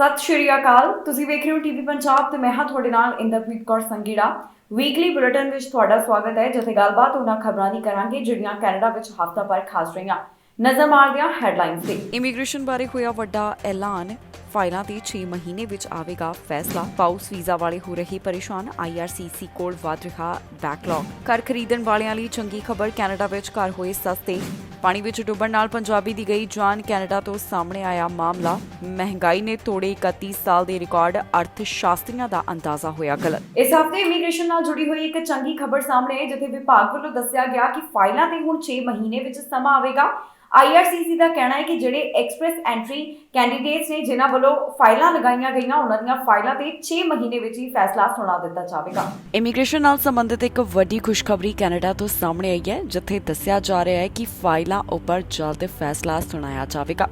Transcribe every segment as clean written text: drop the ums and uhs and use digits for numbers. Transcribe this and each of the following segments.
ਸਤਿ ਸ਼੍ਰੀ ਅਕਾਲ। ਤੁਸੀਂ ਵੇਖ ਰਹੇ ਹੋ ਟੀਵੀ ਪੰਜਾਬ ਤੇ ਮੈਂ ਹਾਂ ਤੁਹਾਡੇ ਨਾਲ ਇੰਦਰਪ੍ਰੀਤ ਕੌਰ ਸੰਗੀੜਾ। ਵੀਕਲੀ ਬੁਲੇਟਿਨ ਵਿੱਚ ਤੁਹਾਡਾ ਸਵਾਗਤ ਹੈ, ਜਿੱਥੇ ਗੱਲਬਾਤ ਉਹਨਾਂ ਖਬਰਾਂ ਦੀ ਕਰਾਂਗੇ ਜਿਹੜੀਆਂ ਕੈਨੇਡਾ ਵਿੱਚ ਹਫ਼ਤਾ ਭਰ ਖਾਸ ਰਹੀਆਂ। ਨਜ਼ਰ ਮਾਰਦੇ ਹਾਂ ਹੈਡਲਾਈਨਸ ਤੇ। ਇਮੀਗ੍ਰੇਸ਼ਨ ਬਾਰੇ ਹੋਇਆ ਵੱਡਾ ਐਲਾਨ। ਫਾਈਲਾਂ ਤੇ 6 ਮਹੀਨੇ ਵਿੱਚ ਆਵੇਗਾ ਫੈਸਲਾ। ਪਾਉਸ ਵੀਜ਼ਾ ਵਾਲੇ ਹੋ ਰਹੇ ਪਰੇਸ਼ਾਨ। IRCC ਕੋਲ ਵਧ ਰਿਹਾ ਬੈਕਲੌਗ। ਘਰ ਖਰੀਦਣ ਵਾਲਿਆਂ ਲਈ ਚੰਗੀ ਖਬਰ, ਕੈਨੇਡਾ ਵਿੱਚ ਘਰ ਹੋਏ ਸਸਤੇ। ਪਾਣੀ ਵਿੱਚ ਡੁੱਬਣ ਨਾਲ ਪੰਜਾਬੀ ਦੀ ਗਈ ਜਾਨ। ਕੈਨੇਡਾ ਤੋਂ ਸਾਹਮਣੇ ਆਇਆ ਮਾਮਲਾ। ਮਹਿੰਗਾਈ ਨੇ ਤੋੜੇ 31 ਸਾਲ ਦੇ ਰਿਕਾਰਡ। ਅਰਥ ਸ਼ਾਸਤਰੀਆਂ ਦਾ ਅੰਦਾਜ਼ਾ ਹੋਇਆ ਗਲਤ। ਇਸ ਹਫ਼ਤੇ ਇਮੀਗ੍ਰੇਸ਼ਨ ਨਾਲ ਜੁੜੀ ਹੋਈ ਇੱਕ ਚੰਗੀ ਖਬਰ ਸਾਹਮਣੇ ਆਈ, ਜਿੱਥੇ ਵਿਭਾਗ ਵੱਲੋਂ ਦੱਸਿਆ ਗਿਆ ਕਿ ਫਾਈਲਾਂ ਤੇ ਹੁਣ 6 ਮਹੀਨੇ ਵਿੱਚ ਸਮਾਂ ਆਵੇਗਾ। IRCC ਦਾ ਕਹਿਣਾ ਹੈ ਕਿ ਜਿਹੜੇ ਐਕਸਪ੍ਰੈਸ ਐਂਟਰੀ ਕੈਂਡੀਡੇਟਸ ਨੇ ਜਿਨ੍ਹਾਂ ਵੱਲੋਂ ਫਾਈਲਾਂ ਲਗਾਈਆਂ ਗਈਆਂ, ਉਹਨਾਂ ਦੀਆਂ ਫਾਈਲਾਂ ਤੇ 6 ਮਹੀਨੇ ਵਿੱਚ ਹੀ ਫੈਸਲਾ ਸੁਣਾ ਦਿੱਤਾ ਜਾਵੇਗਾ। ਇਮੀਗ੍ਰੇਸ਼ਨ ਨਾਲ ਸੰਬੰਧਿਤ ਇੱਕ ਵੱਡੀ ਖੁਸ਼ਖਬਰੀ ਕੈਨੇਡਾ ਤੋਂ ਸਾਹਮਣੇ ਆਈ ਹੈ, ਜਿੱਥੇ ਦੱਸਿਆ ਜਾ ਰਿਹਾ ਹੈ ਕਿ ਫਾਈਲਾਂ ਉੱਪਰ ਜਲਦ ਫੈਸਲਾ ਸੁਣਾਇਆ ਜਾਵੇਗਾ।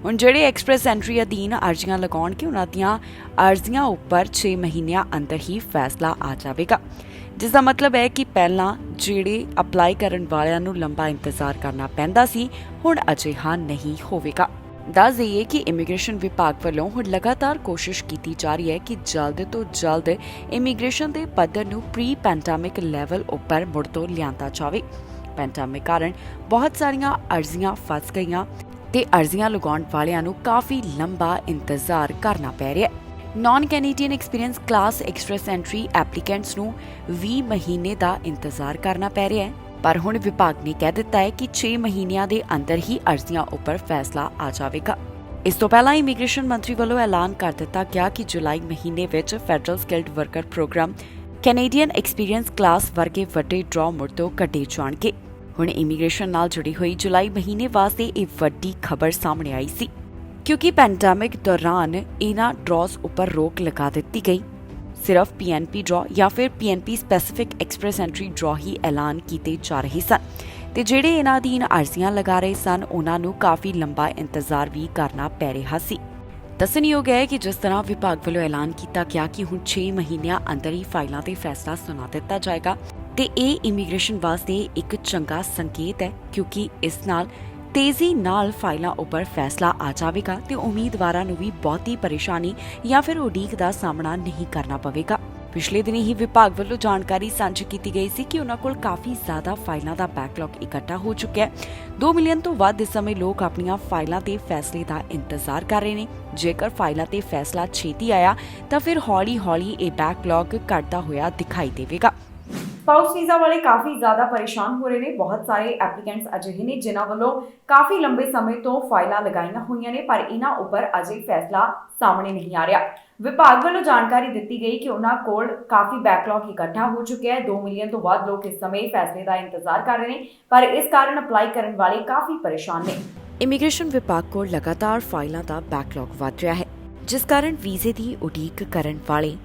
ਹੁਣ ਜਿਹੜੇ ਐਕਸਪ੍ਰੈਸ ਐਂਟਰੀ ਅਧੀਨ ਅਰਜ਼ੀਆਂ ਲਗਾਉਣਗੇ, ਉਹਨਾਂ ਦੀਆਂ ਅਰਜ਼ੀਆਂ ਉੱਪਰ 6 ਮਹੀਨਿਆਂ ਅੰਦਰ ਹੀ ਫੈਸਲਾ ਆ ਜਾਵੇਗਾ, ਜਿਸ ਦਾ ਮਤਲਬ ਹੈ ਕਿ ਪਹਿਲਾਂ ਜਿਹੜੇ ਅਪਲਾਈ ਕਰਨ ਵਾਲਿਆਂ ਨੂੰ ਲੰਬਾ ਇੰਤਜ਼ਾਰ ਕਰਨਾ ਪੈਂਦਾ ਸੀ, ਹੁਣ ਅਜਿਹਾ ਨਹੀਂ ਹੋਵੇਗਾ। ਦੱਸ ਦੇਈਏ ਕਿ ਇਮੀਗ੍ਰੇਸ਼ਨ ਵਿਭਾਗ ਵੱਲੋਂ ਹੁਣ ਲਗਾਤਾਰ ਕੋਸ਼ਿਸ਼ ਕੀਤੀ ਜਾ ਰਹੀ ਹੈ ਕਿ ਜਲਦ ਤੋਂ ਜਲਦ ਇਮੀਗ੍ਰੇਸ਼ਨ ਦੇ ਪੱਧਰ ਨੂੰ ਪ੍ਰੀ ਪੈਂਡੈਮਿਕ ਲੈਵਲ ਉੱਪਰ ਮੁੜ ਤੋਂ ਲਿਆਂਦਾ ਜਾਵੇ। ਪੈਂਡੈਮਿਕ ਕਾਰਨ ਬਹੁਤ ਸਾਰੀਆਂ ਅਰਜ਼ੀਆਂ ਫਸ ਗਈਆਂ ਤੇ ਅਰਜ਼ੀਆਂ ਲਗਾਉਣ ਵਾਲਿਆਂ ਨੂੰ ਕਾਫੀ ਲੰਬਾ ਇੰਤਜ਼ਾਰ ਕਰਨਾ ਪੈ ਰਿਹਾ ਹੈ। Non Canadian experience class express entry applicants ਨੂੰ 20 ਮਹੀਨੇ ਦਾ ਇੰਤਜ਼ਾਰ ਕਰਨਾ ਪੈ ਰਿਹਾ ਹੈ, ਪਰ ਹੁਣ ਵਿਭਾਗ ਨੇ ਕਹਿ ਦਿੱਤਾ ਹੈ ਕਿ 6 ਮਹੀਨਿਆਂ ਦੇ ਅੰਦਰ ਹੀ ਅਰਜ਼ੀਆਂ ਉੱਪਰ ਫੈਸਲਾ ਆ ਜਾਵੇਗਾ। ਇਸ ਤੋਂ ਪਹਿਲਾਂ ਇਮੀਗ੍ਰੇਸ਼ਨ ਮੰਤਰੀ ਵੱਲੋਂ ਐਲਾਨ ਕਰ ਦਿੱਤਾ ਗਿਆ ਕਿ ਜੁਲਾਈ ਮਹੀਨੇ ਵਿੱਚ federal skilled worker programme Canadian experience class ਵਰਗੇ ਵੱਡੇ ਡਰਾਅ ਮੁੜ ਤੋਂ ਕੱਢੇ ਜਾਣਗੇ। ਹੁਣ ਇਮੀਗ੍ਰੇਸ਼ਨ ਨਾਲ ਜੁੜੀ ਹੋਈ ਜੁਲਾਈ ਮਹੀਨੇ ਵਾਸਤੇ ਇਹ ਵੱਡੀ ਖਬਰ ਸਾਹਮਣੇ ਆਈ ਸੀ, ਕਿਉਂਕਿ ਪੈਂਡੈਮਿਕ ਦੌਰਾਨ ਇਹਨਾਂ ਡਰਾਅਸ ਉੱਪਰ ਰੋਕ ਲਗਾ ਦਿੱਤੀ ਗਈ। ਸਿਰਫ PNP ਡਰਾਅ ਜਾਂ ਫਿਰ PNP specific express entry draw ਹੀ ਐਲਾਨ ਕੀਤੇ ਜਾ ਰਹੇ ਸਨ, ਤੇ ਜਿਹੜੇ ਇਹਨਾਂ ਅਧੀਨ ਅਰਜ਼ੀਆਂ ਲਗਾ ਰਹੇ ਸਨ, ਉਹਨਾਂ ਨੂੰ ਕਾਫੀ ਲੰਬਾ ਇੰਤਜ਼ਾਰ ਵੀ ਕਰਨਾ ਪੈ ਰਿਹਾ ਸੀ। ਦੱਸਣਯੋਗ ਹੈ ਕਿ ਜਿਸ ਤਰ੍ਹਾਂ ਵਿਭਾਗ ਵੱਲੋਂ ਐਲਾਨ ਕੀਤਾ ਗਿਆ ਕਿ ਹੁਣ 6 ਮਹੀਨਿਆਂ ਅੰਦਰ ਹੀ ਫਾਈਲਾਂ ਤੇ ਫੈਸਲਾ ਸੁਣਾ ਦਿੱਤਾ ਜਾਏਗਾ, ਤੇ ਇਹ ਇਮੀਗ੍ਰੇਸ਼ਨ ਵਾਸਤੇ ਇੱਕ ਚੰਗਾ ਸੰਕੇਤ ਹੈ, ਕਿਉਂਕਿ ਇਸ ਨਾਲ ਤੇਜ਼ੀ ਨਾਲ ਫਾਈਲਾਂ ਉੱਪਰ ਫੈਸਲਾ ਆ ਜਾਵੇਗਾ ਤੇ ਉਮੀਦਵਾਰਾਂ ਨੂੰ ਵੀ ਬਹੁਤੀ ਪਰੇਸ਼ਾਨੀ ਜਾਂ ਫਿਰ ਉਡੀਕ ਦਾ ਸਾਹਮਣਾ ਨਹੀਂ ਕਰਨਾ ਪਵੇਗਾ। ਪਿਛਲੇ ਦਿਨੀ ਹੀ ਵਿਭਾਗ ਵੱਲੋਂ ਜਾਣਕਾਰੀ ਸਾਂਝੀ ਕੀਤੀ ਗਈ ਸੀ ਕਿ ਉਹਨਾਂ ਕੋਲ ਕਾਫੀ ਜ਼ਿਆਦਾ ਫਾਈਲਾਂ ਦਾ ਬੈਕਲੌਗ ਇਕੱਠਾ ਹੋ ਚੁੱਕਿਆ ਹੈ। 2 ਮਿਲੀਅਨ ਤੋਂ ਵੱਧ ਇਸ ਸਮੇਂ ਲੋਕ ਆਪਣੀਆਂ ਫਾਈਲਾਂ ਤੇ ਫੈਸਲੇ ਦਾ ਇੰਤਜ਼ਾਰ ਕਰ ਰਹੇ ਨੇ। ਜੇਕਰ ਫਾਈਲਾਂ ਤੇ ਫੈਸਲਾ ਛੇਤੀ ਆਇਆ ਤਾਂ ਫਿਰ ਹੌਲੀ-ਹੌਲੀ ਇਹ ਬੈਕਲੌਗ ਘਟਦਾ ਹੋਇਆ ਦਿਖਾਈ ਦੇਵੇਗਾ। ਸਪਾਊਸ ਵੀਜ਼ਾ ਵਾਲੇ ਕਾਫੀ ਜ਼ਿਆਦਾ ਪਰੇਸ਼ਾਨ ਹੋ ਰਹੇ ਨੇ। ਬਹੁਤ ਸਾਰੇ ਐਪਲੀਕੈਂਟਸ ਅਜਿਹੇ ਨੇ ਜਿਨ੍ਹਾਂ ਵੱਲੋਂ ਕਾਫੀ ਲੰਬੇ ਸਮੇਂ ਤੋਂ ਫਾਈਲਾਂ ਲਗਾਈਆਂ ਹੋਈਆਂ ਨੇ, ਪਰ ਇਹਨਾਂ ਉੱਪਰ ਅਜੇ ਫੈਸਲਾ ਸਾਹਮਣੇ ਨਹੀਂ ਆ ਰਿਹਾ। ਵਿਭਾਗ ਵੱਲੋਂ ਜਾਣਕਾਰੀ ਦਿੱਤੀ ਗਈ ਕਿ ਉਹਨਾਂ ਕੋਲ ਕਾਫੀ ਬੈਕਲੌਗ ਇਕੱਠਾ ਹੋ ਚੁੱਕਿਆ ਹੈ। 2 ਮਿਲੀਅਨ ਤੋਂ ਵੱਧ ਲੋਕ ਇਸ ਸਮੇਂ ਫੈਸਲੇ ਦਾ ਇੰਤਜ਼ਾਰ ਕਰ ਰਹੇ ਨੇ, ਪਰ ਇਸ ਕਾਰਨ ਅਪਲਾਈ ਕਰਨ ਵਾਲੇ ਕਾਫੀ ਪਰੇਸ਼ਾਨ ਨੇ। ਇਮੀਗ੍ਰੇਸ਼ਨ ਵਿਭਾਗ ਕੋਲ ਲਗਾਤਾਰ ਫਾਈਲਾਂ ਦਾ ਬੈਕਲੌਗ ਵਧ ਰਿਹਾ ਹੈ, ਜਿਸ ਕਾਰਨ ਵੀਜ਼ੇ ਦੀ ਉਡੀਕ ਕਰਨ ਵਾਲੇ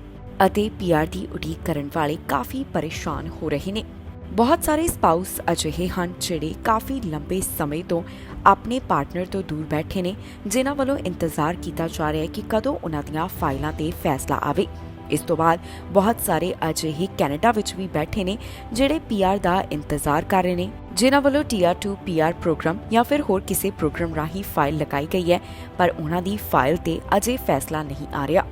ਅਤੇ PR ਦੀ ਉਡੀਕ ਕਰਨ ਵਾਲੇ ਕਾਫੀ ਪਰੇਸ਼ਾਨ ਹੋ ਰਹੇ ਨੇ। ਬਹੁਤ ਸਾਰੇ ਸਪਾਊਸ ਅਜਿਹੇ ਹਨ ਜਿਹੜੇ ਕਾਫੀ ਲੰਬੇ ਸਮੇਂ ਤੋਂ ਆਪਣੇ ਪਾਰਟਨਰ ਤੋਂ ਦੂਰ ਬੈਠੇ ਨੇ, ਜਿਨ੍ਹਾਂ ਵੱਲੋਂ ਇੰਤਜ਼ਾਰ ਕੀਤਾ ਜਾ ਰਿਹਾ ਹੈ ਕਿ ਕਦੋਂ ਉਹਨਾਂ ਦੀਆਂ ਫਾਈਲਾਂ ਤੇ ਫੈਸਲਾ ਆਵੇ। ਇਸ ਤੋਂ ਬਾਅਦ ਬਹੁਤ ਸਾਰੇ ਅਜਿਹੇ ਕੈਨੇਡਾ ਵਿੱਚ ਵੀ ਬੈਠੇ ਨੇ ਜਿਹੜੇ PR ਦਾ ਇੰਤਜ਼ਾਰ ਕਰ ਰਹੇ ਨੇ, ਜਿਨ੍ਹਾਂ ਵੱਲੋਂ Tier 2 PR ਪ੍ਰੋਗਰਾਮ ਜਾਂ ਫਿਰ ਹੋਰ ਕਿਸੇ ਪ੍ਰੋਗਰਾਮ ਰਾਹੀਂ ਫਾਈਲ ਲਗਾਈ ਗਈ ਹੈ, ਪਰ ਉਹਨਾਂ ਦੀ ਫਾਈਲ ਤੇ ਅਜੇ ਫੈਸਲਾ ਨਹੀਂ ਆ ਰਿਹਾ।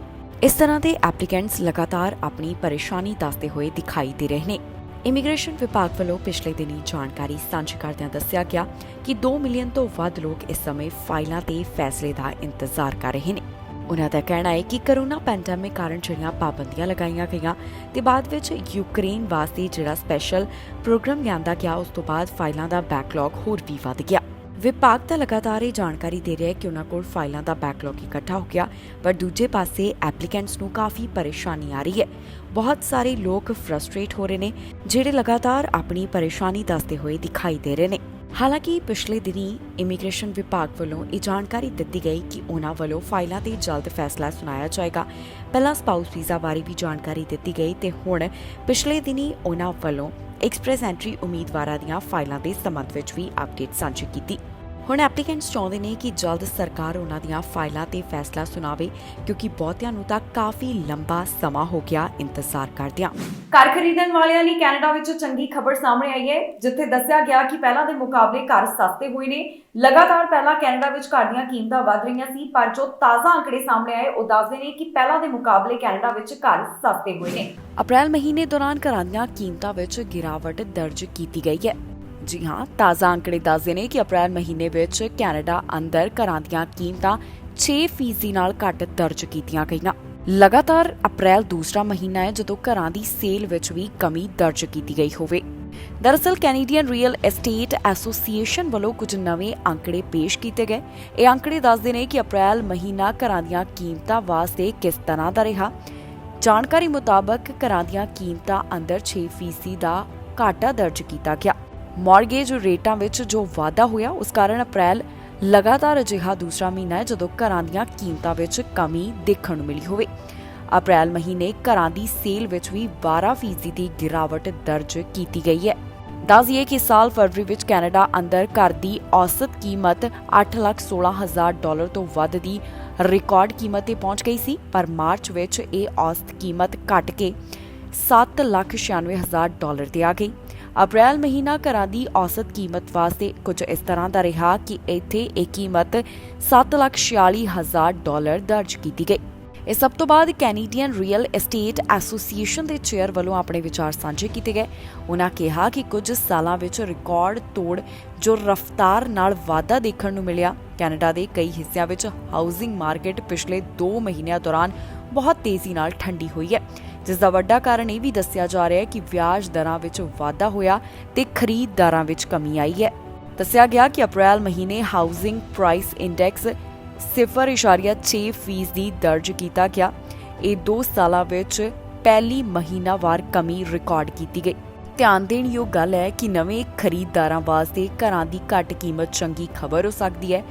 ਇਸ ਤਰ੍ਹਾਂ ਦੇ ਐਪਲੀਕੈਂਟਸ ਲਗਾਤਾਰ ਆਪਣੀ ਪਰੇਸ਼ਾਨੀ ਦੱਸਦੇ ਹੋਏ ਦਿਖਾਈ ਦੇ ਰਹੇ ਨੇ। ਇਮੀਗ੍ਰੇਸ਼ਨ ਵਿਭਾਗ ਵੱਲੋਂ ਪਿਛਲੇ ਦਿਨੀ ਜਾਣਕਾਰੀ ਸਾਂਝੀ ਕਰਦਿਆਂ ਦੱਸਿਆ ਗਿਆ ਕਿ 2 ਮਿਲੀਅਨ ਤੋਂ ਵੱਧ ਲੋਕ ਇਸ ਸਮੇਂ ਫਾਈਲਾਂ ਤੇ ਫੈਸਲੇ ਦਾ ਇੰਤਜ਼ਾਰ ਕਰ ਰਹੇ ਨੇ। ਉਹਨਾਂ ਦਾ ਕਹਿਣਾ ਹੈ ਕਿ ਕਰੋਨਾ ਪੈਂਡੈਮਿਕ ਕਾਰਨ ਜਿਹੜੀਆਂ ਪਾਬੰਦੀਆਂ ਲਗਾਈਆਂ ਗਈਆਂ ਤੇ ਬਾਅਦ ਵਿੱਚ ਯੂਕਰੇਨ ਵਾਸਤੇ ਜਿਹੜਾ ਸਪੈਸ਼ਲ ਪ੍ਰੋਗਰਾਮ ਲਿਆਂਦਾ ਗਿਆ, ਉਸ ਤੋਂ ਬਾਅਦ ਫਾਈਲਾਂ ਦਾ ਬੈਕਲੌਗ ਹੋਰ ਵੀ ਵੱਧ ਗਿਆ। ਵਿਭਾਗ ਤਾਂ ਲਗਾਤਾਰ ਇਹ ਜਾਣਕਾਰੀ ਦੇ ਰਿਹਾ ਹੈ ਕਿ ਉਹਨਾਂ ਕੋਲ ਫਾਈਲਾਂ ਦਾ ਬੈਕਲੌਗ ਇਕੱਠਾ ਹੋ ਗਿਆ, ਪਰ ਦੂਜੇ ਪਾਸੇ ਐਪਲੀਕੈਂਟਸ ਨੂੰ ਕਾਫੀ ਪਰੇਸ਼ਾਨੀ ਆ ਰਹੀ ਹੈ। ਬਹੁਤ ਸਾਰੇ ਲੋਕ ਫਰਸਟ੍ਰੇਟ ਹੋ ਰਹੇ ਨੇ, ਜਿਹੜੇ ਲਗਾਤਾਰ ਆਪਣੀ ਪਰੇਸ਼ਾਨੀ ਦੱਸਦੇ ਹੋਏ ਦਿਖਾਈ ਦੇ ਰਹੇ ਨੇ। ਹਾਲਾਂਕਿ ਪਿਛਲੇ ਦਿਨੀ ਇਮੀਗ੍ਰੇਸ਼ਨ ਵਿਭਾਗ ਵੱਲੋਂ ਇਹ ਜਾਣਕਾਰੀ ਦਿੱਤੀ ਗਈ ਕਿ ਉਹਨਾਂ ਵੱਲੋਂ ਫਾਈਲਾਂ ਤੇ ਜਲਦ ਫੈਸਲਾ ਸੁਣਾਇਆ ਜਾਏਗਾ। ਪਹਿਲਾਂ ਸਪਾਊਸ ਵੀਜ਼ਾ ਬਾਰੇ ਵੀ ਜਾਣਕਾਰੀ ਦਿੱਤੀ ਗਈ ਤੇ ਹੁਣ ਪਿਛਲੇ ਦਿਨੀ ਉਹਨਾਂ ਵੱਲੋਂ ਐਕਸਪ੍ਰੈਸ ਐਂਟਰੀ ਉਮੀਦਵਾਰਾਂ ਦੀਆਂ ਫਾਈਲਾਂ ਦੇ ਸੰਬੰਧ ਵਿੱਚ ਵੀ ਅਪਡੇਟ ਸਾਂਝੀ ਕੀਤੀ। ਹੁਣ ਐਪਲੀਕੈਂਟਸ ਚਾਹੁੰਦੇ ਨੇ ਕਿ ਜਲਦ ਸਰਕਾਰ ਉਹਨਾਂ ਦੀਆਂ ਫਾਈਲਾਂ ਤੇ ਫੈਸਲਾ ਸੁਣਾਵੇ, ਕਿਉਂਕਿ ਬਹੁਤਿਆਂ ਨੂੰ ਤਾਂ ਕਾਫੀ ਲੰਬਾ ਸਮਾਂ ਹੋ ਗਿਆ ਇੰਤਜ਼ਾਰ ਕਰਦਿਆਂ। ਘਰ ਖਰੀਦਣ ਵਾਲਿਆਂ ਲਈ ਕੈਨੇਡਾ ਵਿੱਚ ਚੰਗੀ ਖਬਰ ਸਾਹਮਣੇ ਆਈ ਹੈ, ਜਿੱਥੇ ਦੱਸਿਆ ਗਿਆ ਕਿ ਪਹਿਲਾਂ ਦੇ ਮੁਕਾਬਲੇ ਘਰ ਸਸਤੇ ਹੋਏ ਨੇ। ਲਗਾਤਾਰ ਪਹਿਲਾਂ ਕੈਨੇਡਾ ਵਿੱਚ ਘਰ ਦੀਆਂ ਕੀਮਤਾਂ ਵਧ ਰਹੀਆਂ ਸੀ, ਪਰ ਜੋ ਤਾਜ਼ਾ ਅੰਕੜੇ ਸਾਹਮਣੇ ਆਏ ਉਹ ਦੱਸਦੇ ਨੇ ਕਿ ਪਹਿਲਾਂ ਦੇ ਮੁਕਾਬਲੇ ਕੈਨੇਡਾ ਵਿੱਚ ਘਰ ਸਸਤੇ ਹੋਏ ਨੇ। ਅਪ੍ਰੈਲ ਮਹੀਨੇ ਦੌਰਾਨ ਘਰਾਂ ਦੀਆਂ ਕੀਮਤਾਂ ਵਿੱਚ ਗਿਰਾਵਟ ਦਰਜ ਕੀਤੀ ਗਈ ਹੈ। ਜੀ ਹਾਂ, ਤਾਜ਼ਾ ਅੰਕੜੇ ਦੱਸਦੇ ਨੇ ਕਿ ਅਪ੍ਰੈਲ ਮਹੀਨੇ ਵਿੱਚ ਕੈਨੇਡਾ ਅੰਦਰ ਘਰਾਂ ਦੀਆਂ ਕੀਮਤਾਂ 6% ਨਾਲ ਘੱਟ ਦਰਜ ਕੀਤੀਆਂ ਗਈਆਂ। ਲਗਾਤਾਰ ਅਪ੍ਰੈਲ ਦੂਸਰਾ ਮਹੀਨਾ ਹੈ ਜਦੋਂ ਘਰਾਂ ਦੀ ਸੇਲ ਵਿੱਚ ਵੀ ਕਮੀ ਦਰਜ ਕੀਤੀ ਗਈ ਹੋਵੇ। ਦਰਅਸਲ ਕੈਨੇਡੀਅਨ ਰੀਅਲ ਐਸਟੇਟ ਐਸੋਸੀਏਸ਼ਨ ਵੱਲੋਂ ਕੁਝ ਨਵੇਂ ਅੰਕੜੇ ਪੇਸ਼ ਕੀਤੇ ਗਏ। ਇਹ ਅੰਕੜੇ ਦੱਸਦੇ ਨੇ ਕਿ ਅਪ੍ਰੈਲ ਮਹੀਨਾ ਘਰਾਂ ਦੀਆਂ ਕੀਮਤਾਂ ਵਾਸਤੇ ਕਿਸ ਤਰ੍ਹਾਂ ਦਾ ਰਿਹਾ। ਜਾਣਕਾਰੀ ਮੁਤਾਬਕ ਘਰਾਂ ਦੀਆਂ ਕੀਮਤਾਂ ਅੰਦਰ 6% ਦਾ ਘਾਟਾ ਦਰਜ ਕੀਤਾ ਗਿਆ। ਮਾਰਗੇਜ ਰੇਟਾਂ ਵਿੱਚ ਜੋ ਵਾਧਾ ਹੋਇਆ, ਉਸ ਕਾਰਨ ਅਪ੍ਰੈਲ ਲਗਾਤਾਰ ਅਜਿਹਾ ਦੂਸਰਾ ਮਹੀਨਾ ਹੈ ਜਦੋਂ ਘਰਾਂ ਦੀਆਂ ਕੀਮਤਾਂ ਵਿੱਚ ਕਮੀ ਦੇਖਣ ਨੂੰ ਮਿਲੀ ਹੋਵੇ। ਅਪ੍ਰੈਲ ਮਹੀਨੇ ਘਰਾਂ ਦੀ ਸੇਲ ਵਿੱਚ ਵੀ 12% ਦੀ ਗਿਰਾਵਟ ਦਰਜ ਕੀਤੀ ਗਈ ਹੈ। ਦੱਸ ਦਈਏ ਕਿ ਸਾਲ ਫਰਵਰੀ ਵਿੱਚ ਕੈਨੇਡਾ ਅੰਦਰ ਘਰ ਦੀ ਔਸਤ ਕੀਮਤ $8,16,000 ਤੋਂ ਵੱਧ ਦੀ ਰਿਕਾਰਡ ਕੀਮਤ ਤੇ ਪਹੁੰਚ ਗਈ ਸੀ, ਪਰ ਮਾਰਚ ਵਿੱਚ ਇਹ ਔਸਤ ਕੀਮਤ ਘਟ ਕੇ $7,96,000 ਤੇ ਆ ਗਈ। ਅਪ੍ਰੈਲ ਮਹੀਨਾ ਘਰਾਂ ਦੀ ਔਸਤ ਕੀਮਤ ਵਾਸਤੇ ਕੁਝ ਇਸ ਤਰ੍ਹਾਂ ਦਾ ਰਿਹਾ ਕਿ ਇੱਥੇ ਇਹ ਕੀਮਤ $7,46,000 ਦਰਜ ਕੀਤੀ ਗਈ। ਇਹ ਸਭ ਤੋਂ ਬਾਅਦ ਕੈਨੇਡੀਅਨ ਰੀਅਲ ਐਸਟੇਟ ਐਸੋਸੀਏਸ਼ਨ ਦੇ ਚੇਅਰ ਵੱਲੋਂ ਆਪਣੇ ਵਿਚਾਰ ਸਾਂਝੇ ਕੀਤੇ ਗਏ। ਉਹਨਾਂ ਕਿਹਾ ਕਿ ਕੁਝ ਸਾਲਾਂ ਵਿੱਚ ਰਿਕਾਰਡ ਤੋੜ ਜੋ ਰਫ਼ਤਾਰ ਨਾਲ ਵਾਧਾ ਦੇਖਣ ਨੂੰ ਮਿਲਿਆ। ਕੈਨੇਡਾ ਦੇ ਕਈ ਹਿੱਸਿਆਂ ਵਿੱਚ ਹਾਊਸਿੰਗ ਮਾਰਕੀਟ ਪਿਛਲੇ 2 ਮਹੀਨਿਆਂ ਦੌਰਾਨ ਬਹੁਤ ਤੇਜ਼ੀ ਨਾਲ ਠੰਡੀ ਹੋਈ ਹੈ, ਜਿਸ ਦਾ ਵੱਡਾ ਕਾਰਨ ਇਹ ਵੀ ਦੱਸਿਆ ਜਾ ਰਿਹਾ ਹੈ ਕਿ ਵਿਆਜ ਦਰਾਂ ਵਿੱਚ ਵਾਧਾ ਹੋਇਆ ਤੇ ਖਰੀਦਦਾਰਾਂ ਵਿੱਚ ਕਮੀ ਆਈ ਹੈ। ਦੱਸਿਆ ਗਿਆ ਕਿ ਅਪ੍ਰੈਲ ਮਹੀਨੇ ਹਾਊਸਿੰਗ ਪ੍ਰਾਈਸ ਇੰਡੈਕਸ 0.6% ਦਰਜ ਕੀਤਾ ਗਿਆ। ਇਹ 2 ਸਾਲਾਂ ਵਿੱਚ ਪਹਿਲੀ ਮਹੀਨਾਵਾਰ ਕਮੀ ਰਿਕਾਰਡ ਕੀਤੀ ਗਈ। ਧਿਆਨ ਦੇਣ ਯੋਗ ਗੱਲ ਹੈ ਕਿ ਨਵੇਂ ਖਰੀਦਦਾਰਾਂ ਵਾਸਤੇ ਘਰਾਂ ਦੀ ਘੱਟ ਕੀਮਤ ਚੰਗੀ ਖਬਰ ਹੋ ਸਕਦੀ ਹੈ,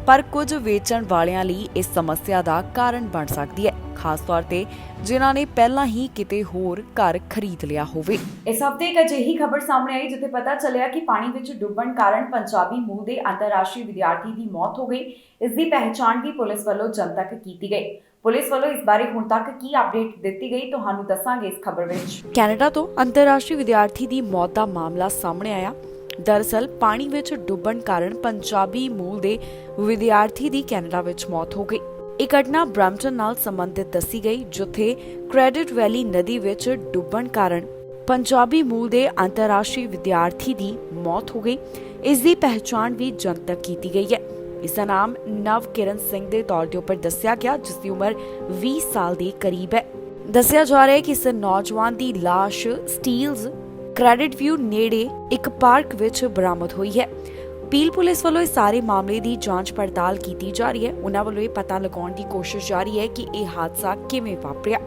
ਪਰ ਕੁਝ ਵੇਚਣ ਵਾਲਿਆਂ ਲਈ ਇਸ ਸਮੱਸਿਆ ਦਾ ਕਾਰਨ ਬਣ ਸਕਦੀ ਹੈ, ਖਾਸ ਤੌਰ ਤੇ ਜਿਨ੍ਹਾਂ ਨੇ ਪਹਿਲਾਂ ਹੀ ਕਿਤੇ ਹੋਰ ਘਰ ਖਰੀਦ ਲਿਆ ਹੋਵੇ। ਇਸ ਹਫ਼ਤੇ ਇੱਕ ਅਜਿਹੀ ਖਬਰ ਸਾਹਮਣੇ ਆਈ ਜਿੱਥੇ ਪਤਾ ਚੱਲਿਆ ਕਿ ਪਾਣੀ ਵਿੱਚ ਡੁੱਬਣ ਕਾਰਨ ਪੰਜਾਬੀ ਮੂਲ ਦੇ ਅੰਤਰਰਾਸ਼ਟਰੀ ਵਿਦਿਆਰਥੀ ਦੀ ਮੌਤ ਹੋ ਗਈ। ਇਸ ਦੀ ਪਹਿਚਾਣ ਵੀ ਪੁਲਿਸ ਵੱਲੋਂ ਜਨਤਕ ਕੀਤੀ ਗਈ। ਪੁਲਿਸ ਵੱਲੋਂ ਇਸ ਬਾਰੇ ਹੁਣ ਤੱਕ ਕੀ ਅਪਡੇਟ ਦਿੱਤੀ ਗਈ, ਤੁਹਾਨੂੰ ਦੱਸਾਂਗੇ ਇਸ ਖਬਰ ਵਿੱਚ। ਕੈਨੇਡਾ ਤੋਂ ਅੰਤਰਰਾਸ਼ਟਰੀ ਵਿਦਿਆਰਥੀ ਦੀ ਮੌਤ ਦਾ ਮਾਮਲਾ ਸਾਹਮਣੇ ਆਇਆ। ਦਰਅਸਲ ਪਾਣੀ ਵਿੱਚ ਡੁੱਬਣ ਕਾਰਨ ਪੰਜਾਬੀ ਮੂਲ ਦੇ ਵਿਦਿਆਰਥੀ ਦੀ ਕੈਨੇਡਾ ਵਿੱਚ ਮੌਤ ਹੋ ਗਈ। ਇਹ ਘਟਨਾ ਬ੍ਰੈਂਪਟਨ ਨਾਲ ਸੰਬੰਧਿਤ ਦੱਸੀ ਗਈ, ਜਿੱਥੇ ਕ੍ਰੈਡਿਟ ਵੈਲੀ ਨਦੀ ਵਿੱਚ ਡੁੱਬਣ ਕਾਰਨ ਪੰਜਾਬੀ ਮੂਲ ਦੇ ਅੰਤਰਰਾਸ਼ਟਰੀ ਵਿਦਿਆਰਥੀ ਦੀ ਮੌਤ ਹੋ ਗਈ। ਇਸ ਦੀ ਪਹਿਚਾਣ ਵੀ ਜਨਤਕ ਕੀਤੀ ਗਈ ਹੈ। ਇਸ ਦਾ ਨਾਮ ਨਵਕਿਰਨ ਸਿੰਘ ਦੇ ਤੌਰ ਤੇ ਉੱਪਰ ਦੱਸਿਆ ਗਿਆ, ਜਿਸ ਦੀ ਉਮਰ 20 ਸਾਲ ਦੇ ਕਰੀਬ ਹੈ। ਦੱਸਿਆ ਜਾ ਰਿਹਾ ਹੈ ਕਿ ਇਸ ਨੌਜਵਾਨ ਦੀ ਲਾਸ਼ ਸਟੀਲਜ਼ ਕ੍ਰੈਡਿਟ ਵਿਊ ਨੇੜੇ ਇੱਕ ਪਾਰਕ ਵਿੱਚ ਬਰਾਮਦ ਹੋਈ ਹੈ। ਪੀਲ ਪੁਲਿਸ ਵੱਲੋਂ ਇਸ ਸਾਰੇ ਮਾਮਲੇ ਦੀ ਜਾਂਚ ਪੜਤਾਲ ਕੀਤੀ ਜਾ ਰਹੀ ਹੈ। ਉਹਨਾਂ ਵੱਲੋਂ ਇਹ ਪਤਾ ਲਗਾਉਣ ਦੀ ਕੋਸ਼ਿਸ਼ ਜਾਰੀ ਹੈ ਕਿ ਇਹ ਹਾਦਸਾ ਕਿਵੇਂ ਵਾਪਰਿਆ।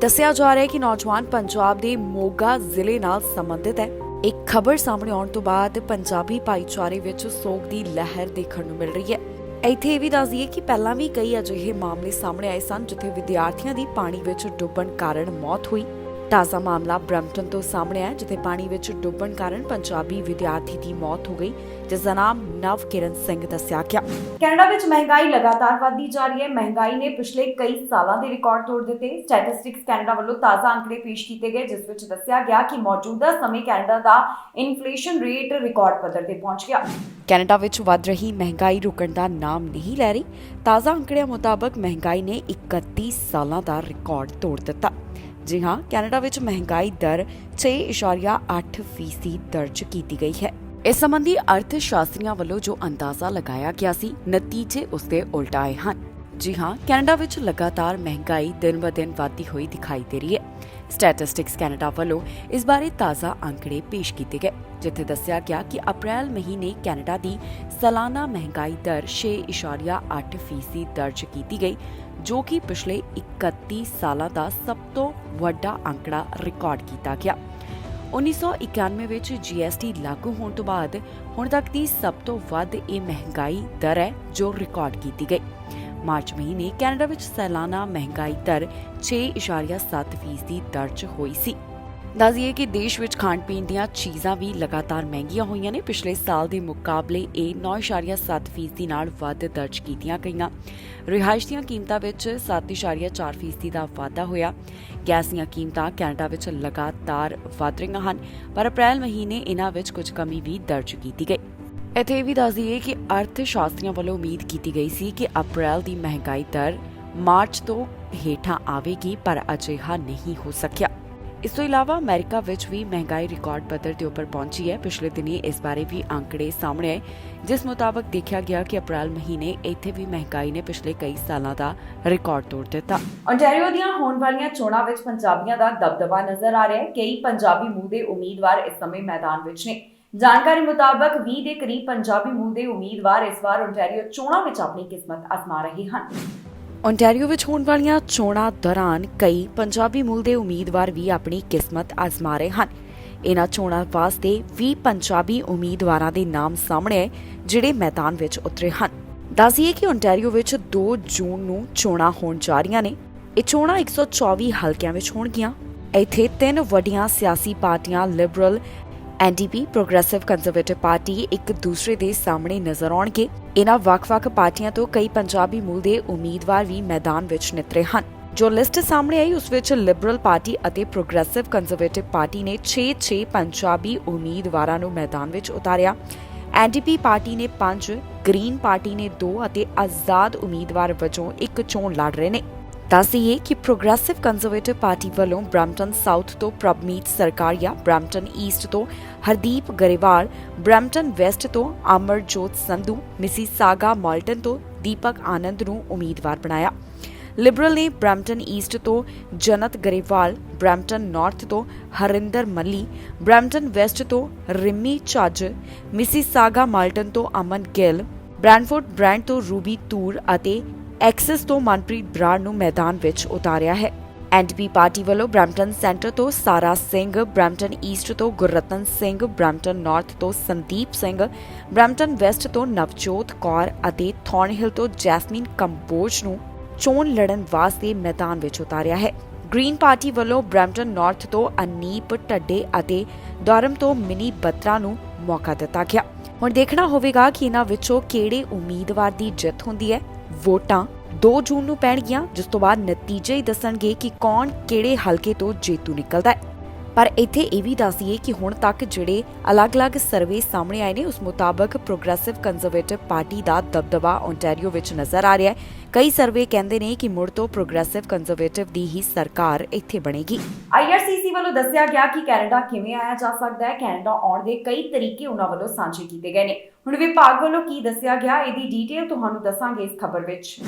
ਦੱਸਿਆ ਜਾ ਰਿਹਾ ਹੈ ਕਿ ਨੌਜਵਾਨ ਪੰਜਾਬ ਦੇ ਮੋਗਾ ਜ਼ਿਲ੍ਹੇ ਨਾਲ ਸੰਬੰਧਿਤ ਹੈ। ਇੱਕ ਖਬਰ ਸਾਹਮਣੇ ਆਉਣ ਤੋਂ ਬਾਅਦ ਪੰਜਾਬੀ ਭਾਈਚਾਰੇ ਵਿੱਚ ਸੋਗ ਦੀ ਲਹਿਰ ਦੇਖਣ ਨੂੰ ਮਿਲ ਰਹੀ ਹੈ। ਇੱਥੇ ਇਹ ਵੀ ਦੱਸ ਦਈਏ ਕਿ ਪਹਿਲਾਂ ਵੀ ਕਈ ਅਜਿਹੇ ਮਾਮਲੇ ਸਾਹਮਣੇ ਆਏ ਸਨ ਜਿੱਥੇ ਵਿਦਿਆਰਥੀਆਂ ਦੀ ਪਾਣੀ ਵਿੱਚ ਡੁੱਬਣ ਕਾਰਨ ਮੌਤ ਹੋਈ। ਤਾਜ਼ਾ ਮਾਮਲਾ ਬ੍ਰੈਂਪਟਨ ਤੋਂ ਸਾਹਮਣੇ ਆਇਆ, ਜਿੱਥੇ ਪਾਣੀ ਵਿੱਚ ਡੁੱਬਣ ਕਾਰਨ ਪੰਜਾਬੀ ਵਿਦਿਆਰਥੀ ਦੀ ਮੌਤ ਹੋ ਗਈ, ਜਿਸ ਦਾ ਨਾਮ ਨਵਕਿਰਨ ਸਿੰਘ ਦੱਸਿਆ ਗਿਆ। ਕੈਨੇਡਾ ਵਿੱਚ ਮਹਿੰਗਾਈ ਲਗਾਤਾਰ ਵਧਦੀ ਜਾ ਰਹੀ ਹੈ। ਮਹਿੰਗਾਈ ਨੇ ਪਿਛਲੇ ਕਈ ਸਾਲਾਂ ਦੇ ਰਿਕਾਰਡ ਤੋੜ ਦਿੱਤੇ। ਸਟੈਟਿਸਟਿਕਸ ਕੈਨੇਡਾ ਵੱਲੋਂ ਤਾਜ਼ਾ ਅੰਕੜੇ ਪੇਸ਼ ਕੀਤੇ ਗਏ, ਜਿਸ ਵਿੱਚ ਦੱਸਿਆ ਗਿਆ ਕਿ ਮੌਜੂਦਾ ਸਮੇਂ ਕੈਨੇਡਾ ਦਾ ਇਨਫਲੇਸ਼ਨ ਰੇਟ ਰਿਕਾਰਡ ਪੱਧਰ ਤੇ ਪਹੁੰਚ ਗਿਆ। ਕੈਨੇਡਾ ਵਿੱਚ ਵੱਧ ਰਹੀ ਮਹਿੰਗਾਈ ਰੁਕਣ ਦਾ ਨਾਮ ਨਹੀਂ ਲੈ ਰਹੀ। ਤਾਜ਼ਾ ਅੰਕੜਿਆਂ ਮੁਤਾਬਕ ਮਹਿੰਗਾਈ ਨੇ 31 ਸਾਲਾਂ ਦਾ ਰਿਕਾਰਡ ਤੋੜ ਦਿੱਤਾ। ਜੀ ਹਾਂ, ਕੈਨੇਡਾ ਵਿੱਚ ਮਹਿੰਗਾਈ ਦਰ 6.8% ਦਰਜ ਕੀਤੀ ਗਈ ਹੈ। ਇਸ ਸੰਬੰਧੀ ਅਰਥ ਸ਼ਾਸਤਰੀਆਂ ਵੱਲੋਂ ਜੋ ਅੰਦਾਜ਼ਾ ਲਗਾਇਆ ਗਿਆ ਸੀ, ਨਤੀਜੇ ਉਸਦੇ ਉਲਟ ਆਏ ਹਨ। ਜੀ ਹਾਂ, ਕੈਨੇਡਾ ਵਿੱਚ ਲਗਾਤਾਰ ਮਹਿੰਗਾਈ ਦਿਨ-ਬ-ਦਿਨ ਵਧਦੀ ਹੋਈ ਦਿਖਾਈ ਦੇ ਰਹੀ ਹੈ। ਸਟੈਟਿਸਟਿਕਸ ਕੈਨੇਡਾ ਵੱਲੋਂ ਇਸ ਬਾਰੇ ਤਾਜ਼ਾ ਅੰਕੜੇ ਪੇਸ਼ ਕੀਤੇ ਗਏ, ਜਿੱਥੇ ਦੱਸਿਆ ਗਿਆ ਕਿ ਅਪ੍ਰੈਲ ਮਹੀਨੇ ਕੈਨੇਡਾ ਦੀ ਸਾਲਾਨਾ ਮਹਿੰਗਾਈ ਦਰ 6.8% ਦਰਜ ਕੀਤੀ ਗਈ, ਜੋ ਕਿ ਪਿਛਲੇ 31 ਸਾਲਾਂ ਦਾ ਸਭ ਤੋਂ ਵੱਡਾ ਅੰਕੜਾ ਰਿਕਾਰਡ ਕੀਤਾ ਗਿਆ। 1991 ਵਿੱਚ GST ਲਾਗੂ ਹੋਣ ਤੋਂ ਬਾਅਦ ਹੁਣ ਤੱਕ ਦੀ ਸਭ ਤੋਂ ਵੱਧ ਇਹ ਮਹਿੰਗਾਈ ਦਰ ਹੈ ਜੋ ਰਿਕਾਰਡ ਕੀਤੀ ਗਈ। ਮਾਰਚ ਮਹੀਨੇ ਕੈਨੇਡਾ ਵਿੱਚ ਸਾਲਾਨਾ ਮਹਿੰਗਾਈ ਦਰ 6.7% ਦਰਜ ਹੋਈ ਸੀ। ਦੱਸ ਦਈਏ ਕਿ ਦੇਸ਼ ਵਿੱਚ ਖਾਣ ਪੀਣ ਦੀਆਂ ਚੀਜ਼ਾਂ ਵੀ ਲਗਾਤਾਰ ਮਹਿੰਗੀਆਂ ਹੋਈਆਂ ਨੇ। ਪਿਛਲੇ ਸਾਲ ਦੇ ਮੁਕਾਬਲੇ ਇਹ 9.7% ਨਾਲ ਵੱਧ ਦਰਜ ਕੀਤੀਆਂ ਗਈਆਂ। ਰਿਹਾਇਸ਼ ਦੀਆਂ ਕੀਮਤਾਂ ਵਿੱਚ 7.4% ਦਾ ਵਾਧਾ ਹੋਇਆ। ਗੈਸ ਦੀਆਂ ਕੀਮਤਾਂ ਕੈਨੇਡਾ ਵਿੱਚ ਲਗਾਤਾਰ ਵਧ ਰਹੀਆਂ ਹਨ, ਪਰ ਅਪ੍ਰੈਲ ਮਹੀਨੇ ਇਹਨਾਂ ਵਿੱਚ ਕੁਝ ਕਮੀ ਵੀ ਦਰਜ ਕੀਤੀ ਗਈ। ਇੱਥੇ ਇਹ ਵੀ ਦੱਸ ਦਈਏ ਕਿ ਅਰਥ ਸ਼ਾਸਤਰੀਆਂ ਵੱਲੋਂ ਉਮੀਦ ਕੀਤੀ ਗਈ ਸੀ ਕਿ ਅਪ੍ਰੈਲ ਦੀ ਮਹਿੰਗਾਈ ਦਰ ਮਾਰਚ ਤੋਂ ਹੇਠਾਂ ਆਵੇਗੀ, ਪਰ ਅਜਿਹਾ ਨਹੀਂ ਹੋ ਸਕਿਆ। ਇਸ ਤੋਂ ਇਲਾਵਾ ਅਮਰੀਕਾ ਵਿੱਚ ਵੀ ਮਹਿੰਗਾਈ ਰਿਕਾਰਡ ਪੱਧਰ ਦੇ ਉੱਪਰ ਪਹੁੰਚੀ ਹੈ। ਪਿਛਲੇ ਦਿਨੀ ਇਸ ਬਾਰੇ ਵੀ ਅੰਕੜੇ ਸਾਹਮਣੇ ਆਏ, ਜਿਸ ਮੁਤਾਬਕ ਦੇਖਿਆ ਗਿਆ ਕਿ ਅਪ੍ਰੈਲ ਮਹੀਨੇ ਇੱਥੇ ਵੀ ਮਹਿੰਗਾਈ ਨੇ ਪਿਛਲੇ ਕਈ ਸਾਲਾਂ ਦਾ ਰਿਕਾਰਡ ਤੋੜ ਦਿੱਤਾ। ਓਨਟਾਰੀਓ ਦੀਆਂ ਹੋਣ ਵਾਲੀਆਂ ਚੋਣਾਂ ਵਿੱਚ ਪੰਜਾਬੀਆਂ ਦਾ ਦਬਦਬਾ ਨਜ਼ਰ ਆ ਰਿਹਾ ਹੈ। ਕਈ ਪੰਜਾਬੀ ਮੂਲ ਦੇ ਉਮੀਦਵਾਰ ਇਸ ਸਮੇਂ ਮੈਦਾਨ ਵਿੱਚ ਨੇ। ਜਾਣਕਾਰੀ ਮੁਤਾਬਕ 20 ਦੇ ਕਰੀਬ ਪੰਜਾਬੀ ਮੂਲ ਦੇ ਉਮੀਦਵਾਰ ਇਸ ਵਾਰ ਓਨਟਾਰੀਓ ਚੋਣਾਂ ਵਿੱਚ ਆਪਣੀ ਕਿਸਮਤ ਅਜ਼ਮਾ ਰਹੇ ਹਨ। ਓਨਟਾਰੀਓ ਵਿੱਚ ਹੋਣ ਵਾਲੀਆਂ ਚੋਣਾਂ ਦੌਰਾਨ ਕਈ ਪੰਜਾਬੀ ਮੂਲ ਦੇ ਉਮੀਦਵਾਰ ਵੀ ਆਪਣੀ ਕਿਸਮਤ ਅਜ਼ਮਾ ਰਹੇ ਹਨ। ਇਹਨਾਂ ਚੋਣਾਂ ਵਾਸਤੇ 20 ਪੰਜਾਬੀ ਉਮੀਦਵਾਰਾਂ ਦੇ ਨਾਮ ਸਾਹਮਣੇ ਆਏ, ਜਿਹੜੇ ਮੈਦਾਨ ਵਿੱਚ ਉਤਰੇ ਹਨ। ਦੱਸੀਏ ਕਿ ਓਨਟਾਰੀਓ ਵਿੱਚ 2 ਜੂਨ ਨੂੰ ਚੋਣਾਂ ਹੋਣ ਜਾ ਰਹੀਆਂ ਨੇ। ਇਹ ਚੋਣਾਂ 124 ਹਲਕਿਆਂ ਵਿੱਚ ਹੋਣਗੀਆਂ। ਇੱਥੇ 3 ਵੱਡੀਆਂ ਸਿਆਸੀ ਪਾਰਟੀਆਂ Liberal, NDP, progressive conservative party ਇੱਕ ਦੂਸਰੇ ਦੇ ਸਾਹਮਣੇ ਨਜ਼ਰ ਆਉਣਗੇ। ਇਹਨਾਂ ਵੱਖ-ਵੱਖ ਪਾਰਟੀਆਂ ਤੋਂ ਕਈ ਪੰਜਾਬੀ ਮੂਲ ਦੇ ਉਮੀਦਵਾਰ ਵੀ ਮੈਦਾਨ ਵਿੱਚ ਨਿਤਰੇ ਹਨ। ਜੋ ਲਿਸਟ ਸਾਹਮਣੇ ਆਈ ਉਸ ਵਿੱਚ ਲਿਬਰਲ ਪਾਰਟੀ ਅਤੇ ਪ੍ਰੋਗਰੈਸਿਵ ਕੰਜ਼ਰਵੇਟਿਵ ਪਾਰਟੀ ਨੇ 6 ਪੰਜਾਬੀ ਉਮੀਦਵਾਰਾਂ ਨੂੰ ਮੈਦਾਨ ਵਿੱਚ ਉਤਾਰਿਆ। NDP ਪਾਰਟੀ ਨੇ 5, ਗ੍ਰੀਨ ਪਾਰਟੀ ਨੇ 2 ਅਤੇ ਆਜ਼ਾਦ ਉਮੀਦਵਾਰ ਵਜੋਂ 1 ਚੋਣ ਲੜ ਰਹੇ ਨੇ। ਦੱਸ ਦਈਏ ਕਿ ਪ੍ਰੋਗਰੈਸਿਵ ਕੰਜ਼ਰਵੇਟਿਵ ਪਾਰਟੀ ਵੱਲੋਂ ਬ੍ਰੈਂਪਟਨ ਸਾਊਥ ਤੋਂ ਪ੍ਰਭਮੀਤ ਸਰਕਾਰੀਆ, ਬ੍ਰੈਂਪਟਨ ਈਸਟ ਤੋਂ ਹਰਦੀਪ ਗਰੇਵਾਲ, ਬ੍ਰੈਂਪਟਨ ਵੈਸਟ ਤੋਂ ਅਮਰਜੋਤ ਸੰਧੂ, ਮਿਸੀਸਾਗਾ ਮਾਲਟਨ ਤੋਂ ਦੀਪਕ ਆਨੰਦ ਨੂੰ ਉਮੀਦਵਾਰ ਬਣਾਇਆ। ਲਿਬਰਲ ਨੇ ਬ੍ਰੈਂਪਟਨ ਈਸਟ ਤੋਂ ਜਨਤ ਗਰੇਵਾਲ, ਬ੍ਰੈਂਪਟਨ ਨਾਰਥ ਤੋਂ ਹਰਿੰਦਰ ਮੱਲੀ, ਬ੍ਰੈਂਪਟਨ ਵੈਸਟ ਤੋਂ ਰਿਮੀ ਚੱਜ, ਮਿਸੀਸਾਗਾ ਮਾਲਟਨ ਤੋਂ ਅਮਨ ਗਿੱਲ, ਬ੍ਰੈਂਡਫੋਰਡ ਬ੍ਰਾਂਡ ਤੋਂ ਰੂਬੀ ਤੂਰ ਅਤੇ ਐਕਸਿਸ ਤੋਂ ਮਨਪ੍ਰੀਤ ਬਰਾੜ ਨੂੰ ਮੈਦਾਨ ਵਿੱਚ ਉਤਾਰਿਆ ਹੈ। NDP ਪਾਰਟੀ ਵੱਲੋਂ ਬ੍ਰੈਂਪਟਨ ਸੈਂਟਰ ਤੋਂ ਸਾਰਾ ਸਿੰਘ, ਬ੍ਰੈਂਪਟਨ ਈਸਟ ਤੋਂ ਗੁਰਰਤਨ ਸਿੰਘ, ਬ੍ਰੈਂਪਟਨ ਨਾਰਥ ਤੋਂ ਸੰਦੀਪ ਸਿੰਘ, ਬ੍ਰੈਂਪਟਨ ਵੈਸਟ ਤੋਂ ਨਵਜੋਤ ਕੌਰ ਅਤੇ ਥੌਰਨਹਿਲ ਤੋਂ ਜੈਸਮੀਨ ਕੰਬੋਜ ਨੂੰ ਚੋਣ ਲੜਨ ਵਾਸਤੇ ਮੈਦਾਨ ਵਿੱਚ ਉਤਾਰਿਆ ਹੈ। ਗ੍ਰੀਨ ਪਾਰਟੀ ਵੱਲੋਂ ਬ੍ਰੈਂਪਟਨ ਨਾਰਥ ਤੋਂ ਅਨੀਪ ਢੱਡੇ ਅਤੇ ਦੌਰਮ ਤੋਂ ਮਿਨੀ ਬਤਰਾ ਨੂੰ ਮੌਕਾ ਦਿੱਤਾ ਗਿਆ। ਹੁਣ ਦੇਖਣਾ ਹੋਵੇਗਾ ਕਿ ਇਹਨਾਂ ਵਿੱਚੋਂ ਕਿਹੜੇ ਉਮੀਦਵਾਰ ਦੀ ਜਿੱਤ ਹੁੰਦੀ ਹੈ। ਵੋਟਾਂ 2 ਜੂਨ ਨੂੰ ਪੈਣਗੀਆਂ, ਜਿਸ ਤੋਂ ਬਾਅਦ ਨਤੀਜੇ ਹੀ ਦੱਸਣਗੇ ਕਿ ਕੌਣ ਕਿਹੜੇ ਹਲਕੇ ਤੋਂ ਜੇਤੂ ਨਿਕਲਦਾ ਹੈ। ਪਰ ਇੱਥੇ ਇਹ ਵੀ ਦੱਸ ਦਈਏ ਕਿ ਹੁਣ ਤੱਕ ਜਿਹੜੇ ਅਲੱਗ-ਅਲੱਗ ਸਰਵੇ ਸਾਹਮਣੇ ਆਏ ਨੇ, ਉਸ ਮੁਤਾਬਕ ਪ੍ਰੋਗਰੈਸਿਵ ਕੰਜ਼ਰਵੇਟਿਵ ਪਾਰਟੀ ਦਾ ਦਬਦਬਾ ਓਨਟਾਰੀਓ ਵਿੱਚ ਨਜ਼ਰ ਆ ਰਿਹਾ ਹੈ। ਕਈ ਸਰਵੇ ਕਹਿੰਦੇ ਨੇ ਕਿ ਮੁੜ ਤੋਂ ਪ੍ਰੋਗਰੈਸਿਵ ਕੰਜ਼ਰਵੇਟਿਵ ਦੀ ਹੀ ਸਰਕਾਰ ਇੱਥੇ ਬਣੇਗੀ। IRCC ਵੱਲੋਂ ਦੱਸਿਆ ਗਿਆ ਕਿ ਕੈਨੇਡਾ ਕਿਵੇਂ ਆਇਆ ਜਾ ਸਕਦਾ ਹੈ। ਕੈਨੇਡਾ ਆਉਣ ਦੇ ਕਈ ਤਰੀਕੇ ਉਹਨਾਂ ਵੱਲੋਂ ਸਾਂਝੇ ਕੀਤੇ ਗਏ ਨੇ। ਹੁਣ ਵਿਭਾਗ ਵੱਲੋਂ ਕੀ ਦੱਸਿਆ ਗਿਆ, ਇਹਦੀ ਡੀਟੇਲ ਤੁਹਾਨੂੰ ਦੱਸਾਂਗੇ ਇਸ ਖਬਰ ਵਿੱਚ।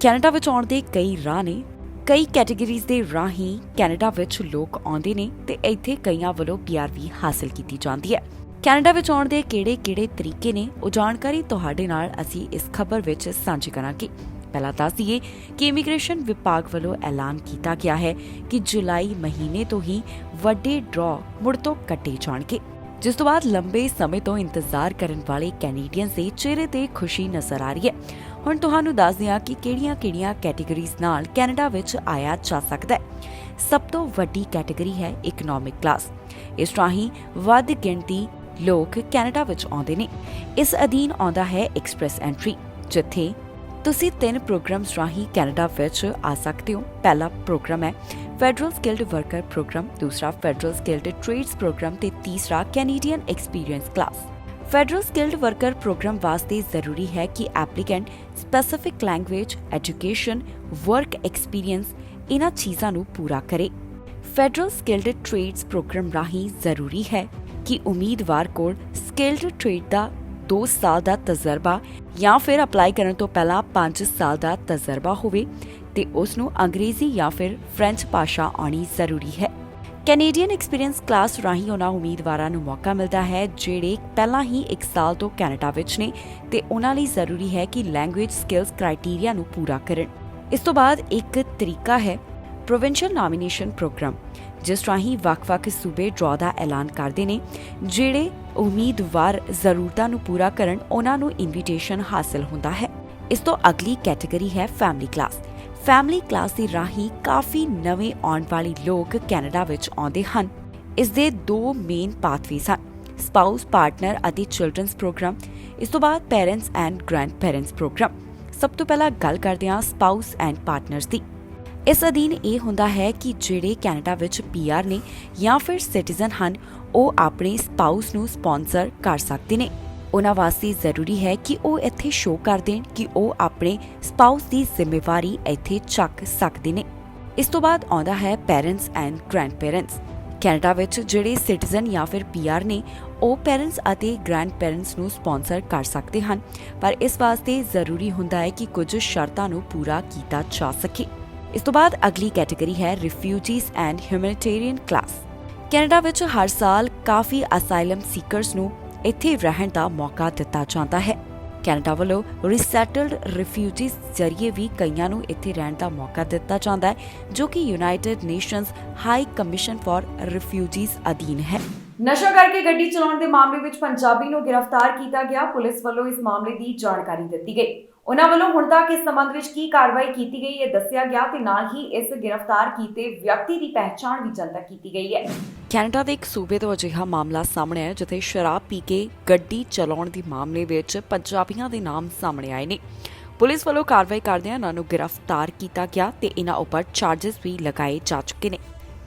ਕੈਨੇਡਾ ਵਿੱਚ ਆਉਣ ਦੇ ਕਈ ਰਾਹ ਨੇ। ਕਈ ਕੈਟੇਗਰੀਜ਼ ਦੇ ਰਾਹੀਂ ਕੈਨੇਡਾ ਵਿੱਚ ਲੋਕ ਆਉਂਦੇ ਨੇ ਤੇ ਇੱਥੇ ਕਈਆਂ ਵੱਲੋਂ PR ਵੀ ਹਾਸਲ ਕੀਤੀ ਜਾਂਦੀ ਹੈ। ਕੈਨੇਡਾ ਵਿੱਚ ਆਉਣ ਦੇ ਕਿਹੜੇ ਤਰੀਕੇ ਨੇ, ਉਹ ਜਾਣਕਾਰੀ ਤੁਹਾਡੇ ਨਾਲ ਅਸੀਂ ਇਸ ਖਬਰ ਵਿੱਚ ਸਾਂਝੀ ਕਰਾਂਗੇ। ਪਹਿਲਾਂ ਦੱਸ ਦਈਏ ਕਿ ਇਮੀਗ੍ਰੇਸ਼ਨ ਵਿਭਾਗ ਵੱਲੋਂ ਐਲਾਨ ਕੀਤਾ ਗਿਆ ਹੈ ਕਿ ਜੁਲਾਈ ਮਹੀਨੇ ਤੋਂ ਹੀ ਵੱਡੇ ਡਰਾਅ ਮੁੜ ਤੋਂ ਕੱਟੇ ਜਾਣਗੇ, ਜਿਸ ਤੋਂ ਬਾਅਦ ਲੰਬੇ ਸਮੇਂ ਤੋਂ ਇੰਤਜ਼ਾਰ ਕਰਨ ਵਾਲੇ ਕੈਨੇਡੀਅਨਸ ਦੇ ਚਿਹਰੇ ਤੇ ਖੁਸ਼ੀ ਨਜ਼ਰ ਆ ਰਹੀ ਹੈ। ਹੁਣ ਤੁਹਾਨੂੰ ਦੱਸਦੇ ਹਾਂ ਕਿ ਕਿਹੜੀਆਂ ਕੈਟੇਗਰੀਜ਼ ਨਾਲ ਕੈਨੇਡਾ ਵਿੱਚ ਆਇਆ ਜਾ ਸਕਦਾ ਹੈ। ਸਭ ਤੋਂ ਵੱਡੀ ਕੈਟੇਗਰੀ ਹੈ ਇਕਨੋਮਿਕ ਕਲਾਸ। ਇਸ ਰਾਹੀਂ ਵੱਧ ਗਿਣਤੀ ਲੋਕ ਕੈਨੇਡਾ ਵਿੱਚ ਆਉਂਦੇ ਨੇ। ਇਸ ਅਧੀਨ ਆਉਂਦਾ ਹੈ ਐਕਸਪ੍ਰੈਸ ਐਂਟਰੀ, ਜਿੱਥੇ ਤੁਸੀਂ 3 ਪ੍ਰੋਗਰਾਮਸ ਰਾਹੀਂ ਕੈਨੇਡਾ ਵਿੱਚ ਆ ਸਕਦੇ ਹੋ। ਪਹਿਲਾ ਪ੍ਰੋਗਰਾਮ ਹੈ ਫੈਡਰਲ ਸਕਿਲਡ ਵਰਕਰ ਪ੍ਰੋਗਰਾਮ, ਦੂਸਰਾ ਫੈਡਰਲ ਸਕਿਲਡ ਟ੍ਰੇਡਸ ਪ੍ਰੋਗਰਾਮ ਤੇ ਤੀਸਰਾ Canadian experience class. Federal skilled worker programme ਵਾਸਤੇ ਜ਼ਰੂਰੀ ਹੈ ਕਿ applicant specific language, education, work experience ਇਹਨਾਂ ਚੀਜ਼ਾਂ ਨੂੰ ਪੂਰਾ ਕਰੇ। ਫੈਡਰਲ ਸਕਿਲਡ ਟ੍ਰੇਡਸ ਪ੍ਰੋਗਰਾਮ ਰਾਹੀਂ ਜ਼ਰੂਰੀ ਹੈ ਕਿ ਉਮੀਦਵਾਰ ਕੋਲ ਸਕਿਲਡ ਟ੍ਰੇਡ ਦਾ 2 ਸਾਲ ਦਾ ਤਜਰਬਾ ਜਾਂ ਫਿਰ ਅਪਲਾਈ ਕਰਨ ਤੋਂ ਪਹਿਲਾਂ 5 ਸਾਲ ਦਾ ਤਜਰਬਾ ਹੋਵੇ ਤੇ ਉਸ ਨੂੰ ਅੰਗਰੇਜ਼ੀ ਜਾਂ ਫਿਰ ਫ੍ਰੈਂਚ ਭਾਸ਼ਾ ਆਉਣੀ ਜ਼ਰੂਰੀ ਹੈ। ਕੈਨੇਡੀਅਨ ਐਕਸਪੀਰੀਅੰਸ ਕਲਾਸ ਰਾਹੀਂ ਉਹਨਾਂ ਉਮੀਦਵਾਰਾਂ ਨੂੰ ਮੌਕਾ ਮਿਲਦਾ ਹੈ ਜਿਹੜੇ ਪਹਿਲਾਂ ਹੀ 1 ਸਾਲ ਤੋਂ ਕੈਨੇਡਾ ਵਿੱਚ ਨੇ ਤੇ ਉਹਨਾਂ ਲਈ ਜ਼ਰੂਰੀ ਹੈ ਕਿ ਲੈਂਗੁਏਜ ਸਕਿੱਲਸ ਕ੍ਰਾਈਟੇਰੀਆ ਨੂੰ ਪੂਰਾ ਕਰਨ। ਇਸ ਤੋਂ ਬਾਅਦ ਇੱਕ ਤਰੀਕਾ ਹੈ ਪ੍ਰੋਵਿੰਸ਼ੀਅਲ ਨੋਮੀਨੇਸ਼ਨ ਪ੍ਰੋਗਰਾਮ, ਜਿਸ ਰਾਹੀਂ ਵੱਖ-ਵੱਖ ਸੂਬੇ ਡਰਾਅ ਦਾ ਐਲਾਨ ਕਰਦੇ ਨੇ। ਜਿਹੜੇ ਉਮੀਦਵਾਰ ਜ਼ਰੂਰਤਾਂ ਨੂੰ ਪੂਰਾ ਕਰਨ, ਉਹਨਾਂ ਨੂੰ ਇਨਵੀਟੇਸ਼ਨ ਹਾਸਲ ਹੁੰਦਾ ਹੈ। ਇਸ ਤੋਂ ਅਗਲੀ ਕੈਟੇਗਰੀ ਹੈ ਫੈਮਿਲੀ ਕਲਾਸ। ਫੈਮਿਲੀ ਕਲਾਸ ਦੇ ਰਾਹੀਂ ਕਾਫੀ ਨਵੇਂ ਆਉਣ ਵਾਲੇ ਲੋਕ ਕੈਨੇਡਾ ਵਿੱਚ ਆਉਂਦੇ ਹਨ। ਇਸ ਦੇ 2 ਮੇਨ ਪਾਥਵੇਜ਼ ਹਨ, ਸਪਾਊਸ ਪਾਰਟਨਰ ਅਤੇ ਚਿਲਡਰਨਸ ਪ੍ਰੋਗਰਾਮ। ਇਸ ਤੋਂ ਬਾਅਦ parents and grandparents programme. ਸਭ ਤੋਂ ਪਹਿਲਾਂ ਗੱਲ ਕਰਦੇ ਹਾਂ ਸਪਾਊਸ ਐਂਡ ਪਾਰਟਨਰਸ ਦੀ। ਇਸ ਅਧੀਨ ਇਹ ਹੁੰਦਾ ਹੈ ਕਿ ਜਿਹੜੇ ਕੈਨੇਡਾ ਵਿੱਚ PR ਨੇ ਜਾਂ ਫਿਰ ਸਿਟੀਜ਼ਨ ਹਨ, ਉਹ ਆਪਣੇ ਸਪਾਊਸ ਨੂੰ ਸਪਾਂਸਰ ਕਰ ਸਕਦੇ ਨੇ। ਉਹਨਾਂ ਵਾਸਤੇ ਜ਼ਰੂਰੀ ਹੈ ਕਿ ਉਹ ਇੱਥੇ ਸ਼ੋਅ ਕਰ ਦੇਣ ਕਿ ਉਹ ਆਪਣੇ ਸਪਾਊਸ ਦੀ ਜ਼ਿੰਮੇਵਾਰੀ ਇੱਥੇ ਚੱਕ ਸਕਦੇ ਨੇ। ਇਸ ਤੋਂ ਬਾਅਦ ਆਉਂਦਾ ਹੈ parents and grandparents. Canada ਵਿੱਚ ਜਿਹੜੇ ਸਿਟੀਜ਼ਨ ਜਾਂ ਫਿਰ PR ਨੇ, ਉਹ ਪੈਰੈਂਟਸ ਅਤੇ ਗ੍ਰੈਂਡ ਪੈਰੈਂਟਸ ਨੂੰ ਸਪਾਂਸਰ ਕਰ ਸਕਦੇ ਹਨ, ਪਰ ਇਸ ਵਾਸਤੇ ਜ਼ਰੂਰੀ ਹੁੰਦਾ ਹੈ ਕਿ ਕੁਝ ਸ਼ਰਤਾਂ ਨੂੰ ਪੂਰਾ ਕੀਤਾ ਜਾ ਸਕੇ। ਇਸ ਤੋਂ ਬਾਅਦ ਅਗਲੀ ਕੈਟੇਗਰੀ ਹੈ refugees and humanitarian class. Canada ਵਿੱਚ ਹਰ ਸਾਲ ਕਾਫੀ ਅਸਾਈਲਮ ਸੀਕਰਸ ਨੂੰ ਇੱਥੇ ਰਹਿਣ ਦਾ ਮੌਕਾ ਦਿੱਤਾ ਜਾਂਦਾ ਹੈ। ਕੈਨੇਡਾ ਵੱਲੋਂ ਰੀਸੈਟਲਡ ਰਿਫਿਊਜੀਜ਼ ਜ਼ਰੀਏ ਵੀ ਕਈਆਂ ਨੂੰ ਇੱਥੇ ਰਹਿਣ ਦਾ ਮੌਕਾ ਦਿੱਤਾ ਜਾਂਦਾ ਹੈ, ਜੋ ਕਿ United nations high commission for refugees ਅਧੀਨ ਹੈ। ਨਸ਼ਾ ਕਰਕੇ ਗੱਡੀ ਚਲਾਉਣ ਦੇ ਮਾਮਲੇ ਵਿੱਚ ਪੰਜਾਬੀ ਨੂੰ ਗ੍ਰਿਫਤਾਰ ਕੀਤਾ ਗਿਆ। ਪੁਲਿਸ ਵੱਲੋਂ ਇਸ ਮਾਮਲੇ ਦੀ ਜਾਣਕਾਰੀ ਦਿੱਤੀ ਗਈ। ਉਹਨਾਂ ਵੱਲੋਂ ਹੁਣ ਤੱਕ ਇਸ ਸੰਬੰਧ ਵਿੱਚ ਕੀ ਕਾਰਵਾਈ ਕੀਤੀ ਗਈ ਇਹ ਦੱਸਿਆ ਗਿਆ ਤੇ ਨਾਲ ਹੀ ਇਸ ਗ੍ਰਿਫਤਾਰ ਕੀਤੇ ਵਿਅਕਤੀ ਦੀ ਪਹਿਚਾਣ ਵੀ ਜਨਤਕ ਕੀਤੀ ਗਈ ਹੈ। ਕੈਨੇਡਾ ਦੇ ਇੱਕ ਸੂਬੇ ਤੋਂ ਅਜਿਹਾ ਮਾਮਲਾ ਸਾਹਮਣੇ ਆਇਆ ਜਿੱਥੇ ਸ਼ਰਾਬ ਪੀ ਕੇ ਗੱਡੀ ਚਲਾਉਣ ਦੇ ਮਾਮਲੇ ਵਿੱਚ ਪੰਜਾਬੀਆਂ ਦੇ ਨਾਮ ਸਾਹਮਣੇ ਆਏ ਨੇ। ਪੁਲਿਸ ਵੱਲੋਂ ਕਾਰਵਾਈ ਕਰਦਿਆਂ ਇਹਨਾਂ ਨੂੰ ਗ੍ਰਿਫਤਾਰ ਕੀਤਾ ਗਿਆ ਤੇ ਇਹਨਾਂ ਉੱਪਰ ਚਾਰਜਸ ਵੀ ਲਗਾਏ ਜਾ ਚੁੱਕੇ ਨੇ।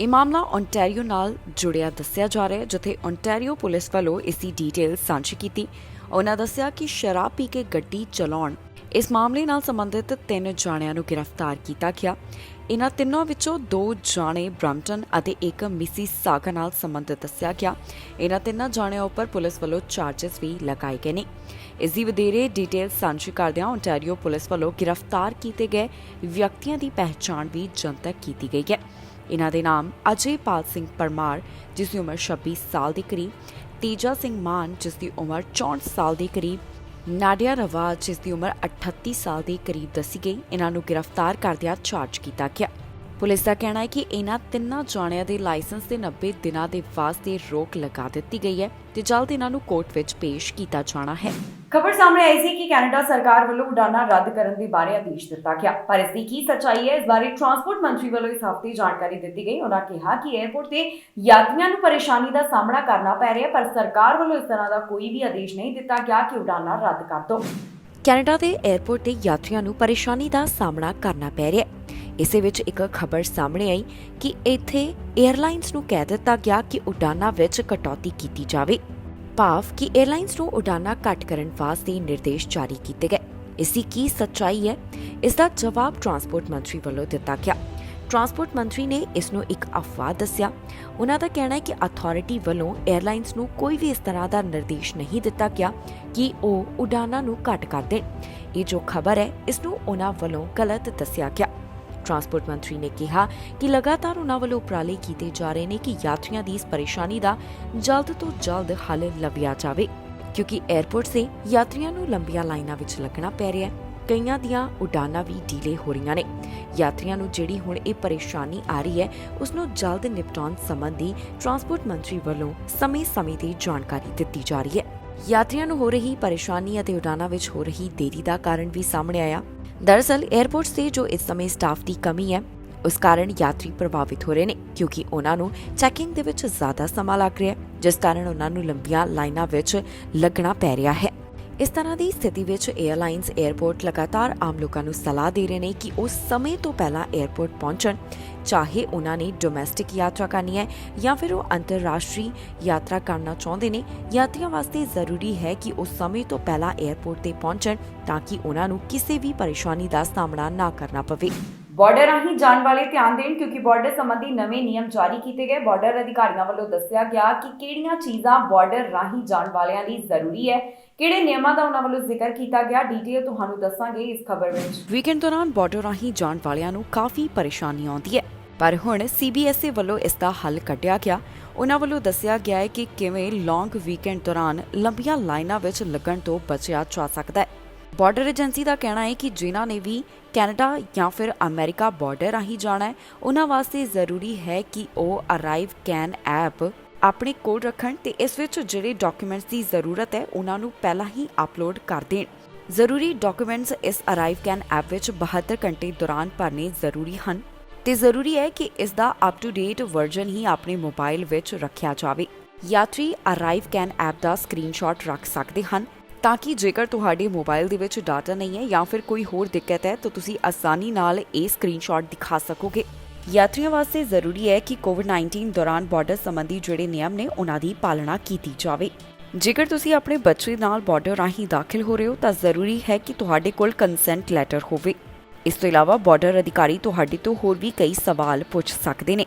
ਇਹ ਮਾਮਲਾ ਓਨਟਾਰੀਓ ਨਾਲ ਜੁੜਿਆ ਦੱਸਿਆ ਜਾ ਰਿਹਾ ਹੈ, ਜਿੱਥੇ ਓਨਟਾਰੀਓ ਪੁਲਿਸ ਵੱਲੋਂ ਇਸ ਦੀ ਡਿਟੇਲ ਸਾਂਝੀ ਕੀਤੀ। ਉਹਨਾਂ ਦੱਸਿਆ ਕਿ ਸ਼ਰਾਬ ਪੀ ਕੇ ਗੱਡੀ ਚਲਾਉਣ ਇਸ ਮਾਮਲੇ ਨਾਲ ਸੰਬੰਧਿਤ 3 ਜਾਣਿਆਂ ਨੂੰ ਗ੍ਰਿਫਤਾਰ ਕੀਤਾ ਗਿਆ। ਇਹਨਾਂ ਤਿੰਨਾਂ ਵਿੱਚੋਂ 2 ਜਾਣੇ ਬ੍ਰੈਂਪਟਨ ਅਤੇ ਇੱਕ ਮਿਸੀਸਾਗਾ ਨਾਲ ਸੰਬੰਧਿਤ ਦੱਸਿਆ ਗਿਆ। ਇਹਨਾਂ ਤਿੰਨਾਂ ਜਾਣਿਆਂ ਉੱਪਰ ਪੁਲਿਸ ਵੱਲੋਂ ਚਾਰਜਸ ਵੀ ਲਗਾਏ ਗਏ ਨੇ। ਇਸ ਦੀ ਵਧੇਰੇ ਡਿਟੇਲ ਸਾਂਝੀ ਕਰਦਿਆਂ ਓਨਟਾਰੀਓ ਪੁਲਿਸ ਵੱਲੋਂ ਗ੍ਰਿਫਤਾਰ ਕੀਤੇ ਗਏ ਵਿਅਕਤੀਆਂ ਦੀ ਪਹਿਚਾਣ ਵੀ ਜਨਤਕ ਕੀਤੀ ਗਈ ਹੈ। ਇਹਨਾਂ ਦੇ ਨਾਮ ਅਜੇਪਾਲ ਸਿੰਘ ਪਰਮਾਰ, ਜਿਸ ਦੀ ਉਮਰ 26 ਸਾਲ ਦੇ ਕਰੀਬ, ਤੇਜਾ ਸਿੰਘ ਮਾਨ, ਜਿਸ ਦੀ ਉਮਰ 64 ਸਾਲ ਦੇ ਕਰੀਬ, ਨਾਡਿਆ ਰਵਾਜ, ਜਿਸ ਦੀ ਉਮਰ 38 ਸਾਲ ਦੇ ਕਰੀਬ ਦੱਸੀ ਗਈ। ਇਹਨਾਂ ਨੂੰ ਗ੍ਰਿਫਤਾਰ ਕਰਦਿਆਂ ਚਾਰਜ ਕੀਤਾ ਗਿਆ। ਪੁਲਿਸ ਦਾ ਕਹਿਣਾ ਹੈ ਕਿ ਇਹਨਾਂ ਤਿੰਨਾਂ ਜਾਣਿਆਂ ਦੇ ਲਾਇਸੈਂਸ ਤੇ 90 ਦਿਨਾਂ ਦੇ ਵਾਸਤੇ ਰੋਕ ਲਗਾ ਦਿੱਤੀ ਗਈ ਹੈ ਤੇ ਜਲਦ ਇਹਨਾਂ ਨੂੰ ਕੋਰਟ ਵਿੱਚ ਪੇਸ਼ ਕੀਤਾ ਜਾਣਾ ਹੈ। ਖਬਰ ਸਾਹਮਣੇ ਆਈ ਸੀ ਕਿ ਕੈਨੇਡਾ ਸਰਕਾਰ ਵੱਲੋਂ ਉਡਾਨਾਂ ਰੱਦ ਕਰਨ ਦੇ ਬਾਰੇ ਆਦੇਸ਼ ਦਿੱਤਾ ਗਿਆ, ਪਰ ਇਸ ਦੀ ਕੀ ਸੱਚਾਈ ਹੈ, ਇਸ ਬਾਰੇ ਟਰਾਂਸਪੋਰਟ ਮੰਤਰੀ ਵੱਲੋਂ ਇਸ ਹਫ਼ਤੇ ਜਾਣਕਾਰੀ ਦਿੱਤੀ ਗਈ। ਉਹਨਾਂ ਕਿਹਾ ਕਿ ਏਅਰਪੋਰਟ ਤੇ ਯਾਤਰੀਆਂ ਨੂੰ ਪਰੇਸ਼ਾਨੀ ਦਾ ਸਾਹਮਣਾ ਕਰਨਾ ਪੈ ਰਿਹਾ, ਪਰ ਸਰਕਾਰ ਵੱਲੋਂ ਇਸ ਤਰ੍ਹਾਂ ਦਾ ਕੋਈ ਵੀ ਆਦੇਸ਼ ਨਹੀਂ ਦਿੱਤਾ ਗਿਆ ਕਿ ਉਡਾਨਾਂ ਰੱਦ ਕਰ ਦਿਓ। ਕੈਨੇਡਾ ਦੇ ਏਅਰਪੋਰਟ ਤੇ ਯਾਤਰੀਆਂ ਨੂੰ ਪਰੇਸ਼ਾਨੀ ਦਾ ਸਾਹਮਣਾ ਕਰਨਾ ਪੈ ਰਿਹਾ। ਇਸੇ ਵਿੱਚ ਇੱਕ ਖਬਰ ਸਾਹਮਣੇ ਆਈ ਕਿ ਇੱਥੇ ਏਅਰਲਾਈਨਸ ਨੂੰ ਕਹਿ ਦਿੱਤਾ ਗਿਆ ਕਿ ਉਡਾਨਾਂ ਵਿੱਚ ਕਟੌਤੀ ਕੀਤੀ ਜਾਵੇ, ਭਾਵ ਕਿ ਏਅਰਲਾਈਨਸ ਨੂੰ ਉਡਾਨਾਂ ਘੱਟ ਕਰਨ ਵਾਸਤੇ ਨਿਰਦੇਸ਼ ਜਾਰੀ ਕੀਤੇ ਗਏ। ਇਸ ਦੀ ਕੀ ਸੱਚਾਈ ਹੈ, ਇਸ ਦਾ ਜਵਾਬ ਟਰਾਂਸਪੋਰਟ ਮੰਤਰੀ ਵੱਲੋਂ ਦਿੱਤਾ ਗਿਆ। ਟਰਾਂਸਪੋਰਟ ਮੰਤਰੀ ਨੇ ਇਸ ਨੂੰ ਇੱਕ ਅਫਵਾਹ ਦੱਸਿਆ। ਉਹਨਾਂ ਦਾ ਕਹਿਣਾ ਹੈ ਕਿ ਅਥਾਰਟੀ ਵੱਲੋਂ ਏਅਰਲਾਈਨਸ ਨੂੰ ਕੋਈ ਵੀ ਇਸ ਤਰ੍ਹਾਂ ਦਾ ਨਿਰਦੇਸ਼ ਨਹੀਂ ਦਿੱਤਾ ਗਿਆ ਕਿ ਉਹ ਉਡਾਨਾਂ ਨੂੰ ਘੱਟ ਕਰ ਦੇਣ। ਇਹ ਜੋ ਖਬਰ ਹੈ, ਇਸ ਨੂੰ ਉਹਨਾਂ ਵੱਲੋਂ ਗਲਤ ਦੱਸਿਆ ਗਿਆ। ਟਰਾਂਸਪੋਰਟ ਮੰਤਰੀ ਨੇ ਕਿਹਾ ਕਿ ਲਗਾਤਾਰ ਉਹਨਾਂ ਵੱਲੋਂ ਉਪਰਾਲੇ ਕੀਤੇ ਜਾ ਰਹੇ ਨੇ ਕਿ ਯਾਤਰੀਆਂ ਦੀ ਇਸ ਪਰੇਸ਼ਾਨੀ ਦਾ ਜਲਦ ਤੋਂ ਜਲਦ ਹੱਲ ਲੱਭਿਆ ਜਾਵੇ, ਕਿਉਂਕਿ ਏਅਰਪੋਰਟ 'ਤੇ ਯਾਤਰੀਆਂ ਨੂੰ ਲੰਬੀਆਂ ਲਾਈਨਾਂ ਵਿੱਚ ਲੱਗਣਾ ਪੈ ਰਿਹਾ ਹੈ। ਕਈਆਂ ਦੀਆਂ ਉਡਾਨਾਂ ਵੀ ਡੀਲੇ ਹੋ ਰਹੀਆਂ ਨੇ। ਯਾਤਰੀਆਂ ਨੂੰ ਜਿਹੜੀ ਹੁਣ ਇਹ ਪਰੇਸ਼ਾਨੀ ਆ ਰਹੀ ਹੈ, ਉਸ ਨੂੰ ਜਲਦ ਨਿਪਟਾਉਣ ਸੰਬੰਧੀ ਟਰਾਂਸਪੋਰਟ ਮੰਤਰੀ ਵੱਲੋਂ ਸਮੇਂ-ਸਮੇਂ ਤੇ ਜਾਣਕਾਰੀ ਦਿੱਤੀ ਜਾ ਰਹੀ ਹੈ। ਯਾਤਰੀਆਂ ਨੂੰ ਹੋ ਰਹੀ ਪਰੇਸ਼ਾਨੀ ਅਤੇ ਉਡਾਨਾਂ ਵਿੱਚ ਹੋ ਰਹੀ ਦੇਰੀ ਦਾ ਕਾਰਨ ਵੀ ਸਾਹਮਣੇ ਆਇਆ। ਦਰਅਸਲ ਏਅਰਪੋਰਟਸ ਤੇ ਜੋ ਇਸ ਸਮੇਂ ਸਟਾਫ ਦੀ ਕਮੀ ਹੈ, ਉਸ ਕਾਰਨ ਯਾਤਰੀ ਪ੍ਰਭਾਵਿਤ ਹੋ ਰਹੇ ਨੇ, ਕਿਉਂਕਿ ਉਹਨਾਂ ਨੂੰ ਚੈਕਿੰਗ ਦੇ ਵਿੱਚ ਜ਼ਿਆਦਾ ਸਮਾਂ ਲੱਗ ਰਿਹਾ ਹੈ, ਜਿਸ ਕਾਰਨ ਉਹਨਾਂ ਨੂੰ ਲੰਬੀਆਂ ਲਾਈਨਾਂ ਵਿੱਚ ਲੱਗਣਾ ਪੈ ਰਿਹਾ ਹੈ। ਇਸ ਤਰ੍ਹਾਂ ਦੀ ਸਥਿਤੀ ਵਿੱਚ ਏਅਰਲਾਈਨਸ ਏਅਰਪੋਰਟ ਲਗਾਤਾਰ ਆਮ ਲੋਕਾਂ ਨੂੰ ਸਲਾਹ ਦੇ ਰਹੇ ਨੇ ਕਿ ਉਹ ਸਮੇਂ ਤੋਂ ਪਹਿਲਾਂ ਏਅਰਪੋਰਟ ਪਹੁੰਚਣ, ਚਾਹੇ ਉਹਨਾਂ ਨੇ ਡੋਮੈਸਟਿਕ ਯਾਤਰਾ ਕਰਨੀ ਹੈ ਜਾਂ ਫਿਰ ਉਹ ਅੰਤਰਰਾਸ਼ਟਰੀ ਯਾਤਰਾ ਕਰਨਾ ਚਾਹੁੰਦੇ ਨੇ। ਯਾਤਰੀਆਂ ਵਾਸਤੇ ਜ਼ਰੂਰੀ ਹੈ ਕਿ ਉਹ ਸਮੇਂ ਤੋਂ ਪਹਿਲਾਂ ਏਅਰਪੋਰਟ ਤੇ ਪਹੁੰਚਣ ਤਾਂ ਕਿ ਉਹਨਾਂ ਨੂੰ ਕਿਸੇ ਵੀ ਪਰੇਸ਼ਾਨੀ ਦਾ ਸਾਹਮਣਾ ਨਾ ਕਰਨਾ ਪਵੇ। ਬਾਰਡਰ ਰਾਹੀਂ ਜਾਣ ਵਾਲੇ ਧਿਆਨ ਦੇਣ, ਕਿਉਂਕਿ ਬਾਰਡਰ ਸੰਬੰਧੀ ਨਵੇਂ ਨਿਯਮ ਜਾਰੀ ਕੀਤੇ ਗਏ। ਬਾਰਡਰ ਅਧਿਕਾਰੀਆਂ ਵੱਲੋਂ ਦੱਸਿਆ ਗਿਆ ਕਿ ਕਿਹੜੀਆਂ ਚੀਜ਼ਾਂ ਬਾਰਡਰ ਰਾਹੀਂ ਜਾਣ ਵਾਲਿਆਂ ਲਈ ਜ਼ਰੂਰੀ ਹੈ, ਕਿਹੜੇ ਨਿਯਮਾਂ ਦਾ ਉਹਨਾਂ ਵੱਲੋਂ ਜ਼ਿਕਰ ਕੀਤਾ ਗਿਆ। ਡੀਟੇਲ ਤੁਹਾਨੂੰ ਦੱਸਾਂਗੇ ਇਸ ਖਬਰ ਵਿੱਚ। ਵੀਕਐਂਡ ਦੌਰਾਨ ਬਾਰਡਰ ਰਾਹੀਂ ਜਾਣ ਵਾਲਿਆਂ ਨੂੰ ਕਾਫੀ ਪਰੇਸ਼ਾਨੀ ਆਉਂਦੀ ਹੈ, ਪਰ ਹੁਣ CBSA ਵੱਲੋਂ ਇਸ ਦਾ ਹੱਲ ਕੱਢਿਆ ਗਿਆ। ਉਹਨਾਂ ਵੱਲੋਂ ਦੱਸਿਆ ਗਿਆ ਹੈ ਕਿ ਕਿਵੇਂ ਲੌਂਗ ਵੀਕਐਂਡ ਦੌਰਾਨ ਲੰਬੀਆਂ ਲਾਈਨਾਂ ਵਿੱਚ ਲੱਗਣ ਤੋਂ ਬਚਿਆ ਜਾ ਸਕਦਾ ਹੈ। ਬਾਰਡਰ ਏਜੰਸੀ ਦਾ ਕਹਿਣਾ ਹੈ ਕਿ ਜਿਨ੍ਹਾਂ ਨੇ ਵੀ ਕੈਨੇਡਾ ਜਾਂ ਫਿਰ ਅਮਰੀਕਾ ਬਾਰਡਰ ਰਾਹੀਂ ਜਾਣਾ ਹੈ, ਉਹਨਾਂ ਵਾਸਤੇ ਜ਼ਰੂਰੀ ਹੈ ਕਿ ਉਹ ਅਰਾਈਵ ਕੈਨ ਐਪ ਆਪਣੇ ਕੋਲ ਰੱਖਣ ਤੇ ਇਸ ਵਿੱਚ ਜਿਹੜੇ ਡਾਕੂਮੈਂਟਸ ਦੀ ਜ਼ਰੂਰਤ ਹੈ, ਉਹਨਾਂ ਨੂੰ ਪਹਿਲਾਂ ਹੀ ਅਪਲੋਡ ਕਰ ਦੇਣ। ਜ਼ਰੂਰੀ ਡਾਕੂਮੈਂਟਸ ਇਸ ਅਰਾਈਵ ਕੈਨ ਐਪ ਵਿੱਚ 72 ਘੰਟੇ ਦੌਰਾਨ ਭਰਨੇ ਜ਼ਰੂਰੀ ਹਨ। ਤੇ ਜ਼ਰੂਰੀ ਹੈ ਕਿ ਇਸ ਦਾ ਅਪ ਟੂ ਡੇਟ ਵਰਜ਼ਨ ਹੀ ਆਪਣੇ ਮੋਬਾਈਲ ਵਿੱਚ ਰੱਖਿਆ ਜਾਵੇ। ਯਾਤਰੀ arrive can app the screenshot ਰੱਖ ਸਕਦੇ ਹਨ ਤਾਂ ਕਿ ਜੇਕਰ ਤੁਹਾਡੇ ਮੋਬਾਈਲ ਦੇ ਵਿੱਚ ਡਾਟਾ ਨਹੀਂ ਹੈ ਜਾਂ ਫਿਰ ਕੋਈ ਹੋਰ ਦਿੱਕਤ ਹੈ ਤਾਂ ਤੁਸੀਂ ਆਸਾਨੀ ਨਾਲ ਇਹ ਸਕਰੀਨਸ਼ਾਟ ਦਿਖਾ ਸਕੋਗੇ। ਯਾਤਰੀਆਂ ਵਾਸਤੇ ਜ਼ਰੂਰੀ ਹੈ ਕਿ ਕੋਵਿਡ-19 ਦੌਰਾਨ ਬਾਰਡਰ ਸੰਬੰਧੀ ਜਿਹੜੇ ਨਿਯਮ ਨੇ ਉਹਨਾਂ ਦੀ ਪਾਲਣਾ ਕੀਤੀ ਜਾਵੇ। ਜੇਕਰ ਤੁਸੀਂ ਆਪਣੇ ਬੱਚੇ ਨਾਲ ਬਾਰਡਰ ਰਾਹੀਂ ਦਾਖਲ ਹੋ ਰਹੇ ਹੋ ਤਾਂ ਜ਼ਰੂਰੀ ਹੈ ਕਿ ਤੁਹਾਡੇ ਕੋਲ ਕੰਸੈਂਟ ਲੈਟਰ ਹੋਵੇ। ਇਸ ਤੋਂ ਇਲਾਵਾ ਬਾਰਡਰ ਅਧਿਕਾਰੀ ਤੁਹਾਡੇ ਤੋਂ ਹੋਰ ਵੀ ਕਈ ਸਵਾਲ ਪੁੱਛ ਸਕਦੇ ਨੇ।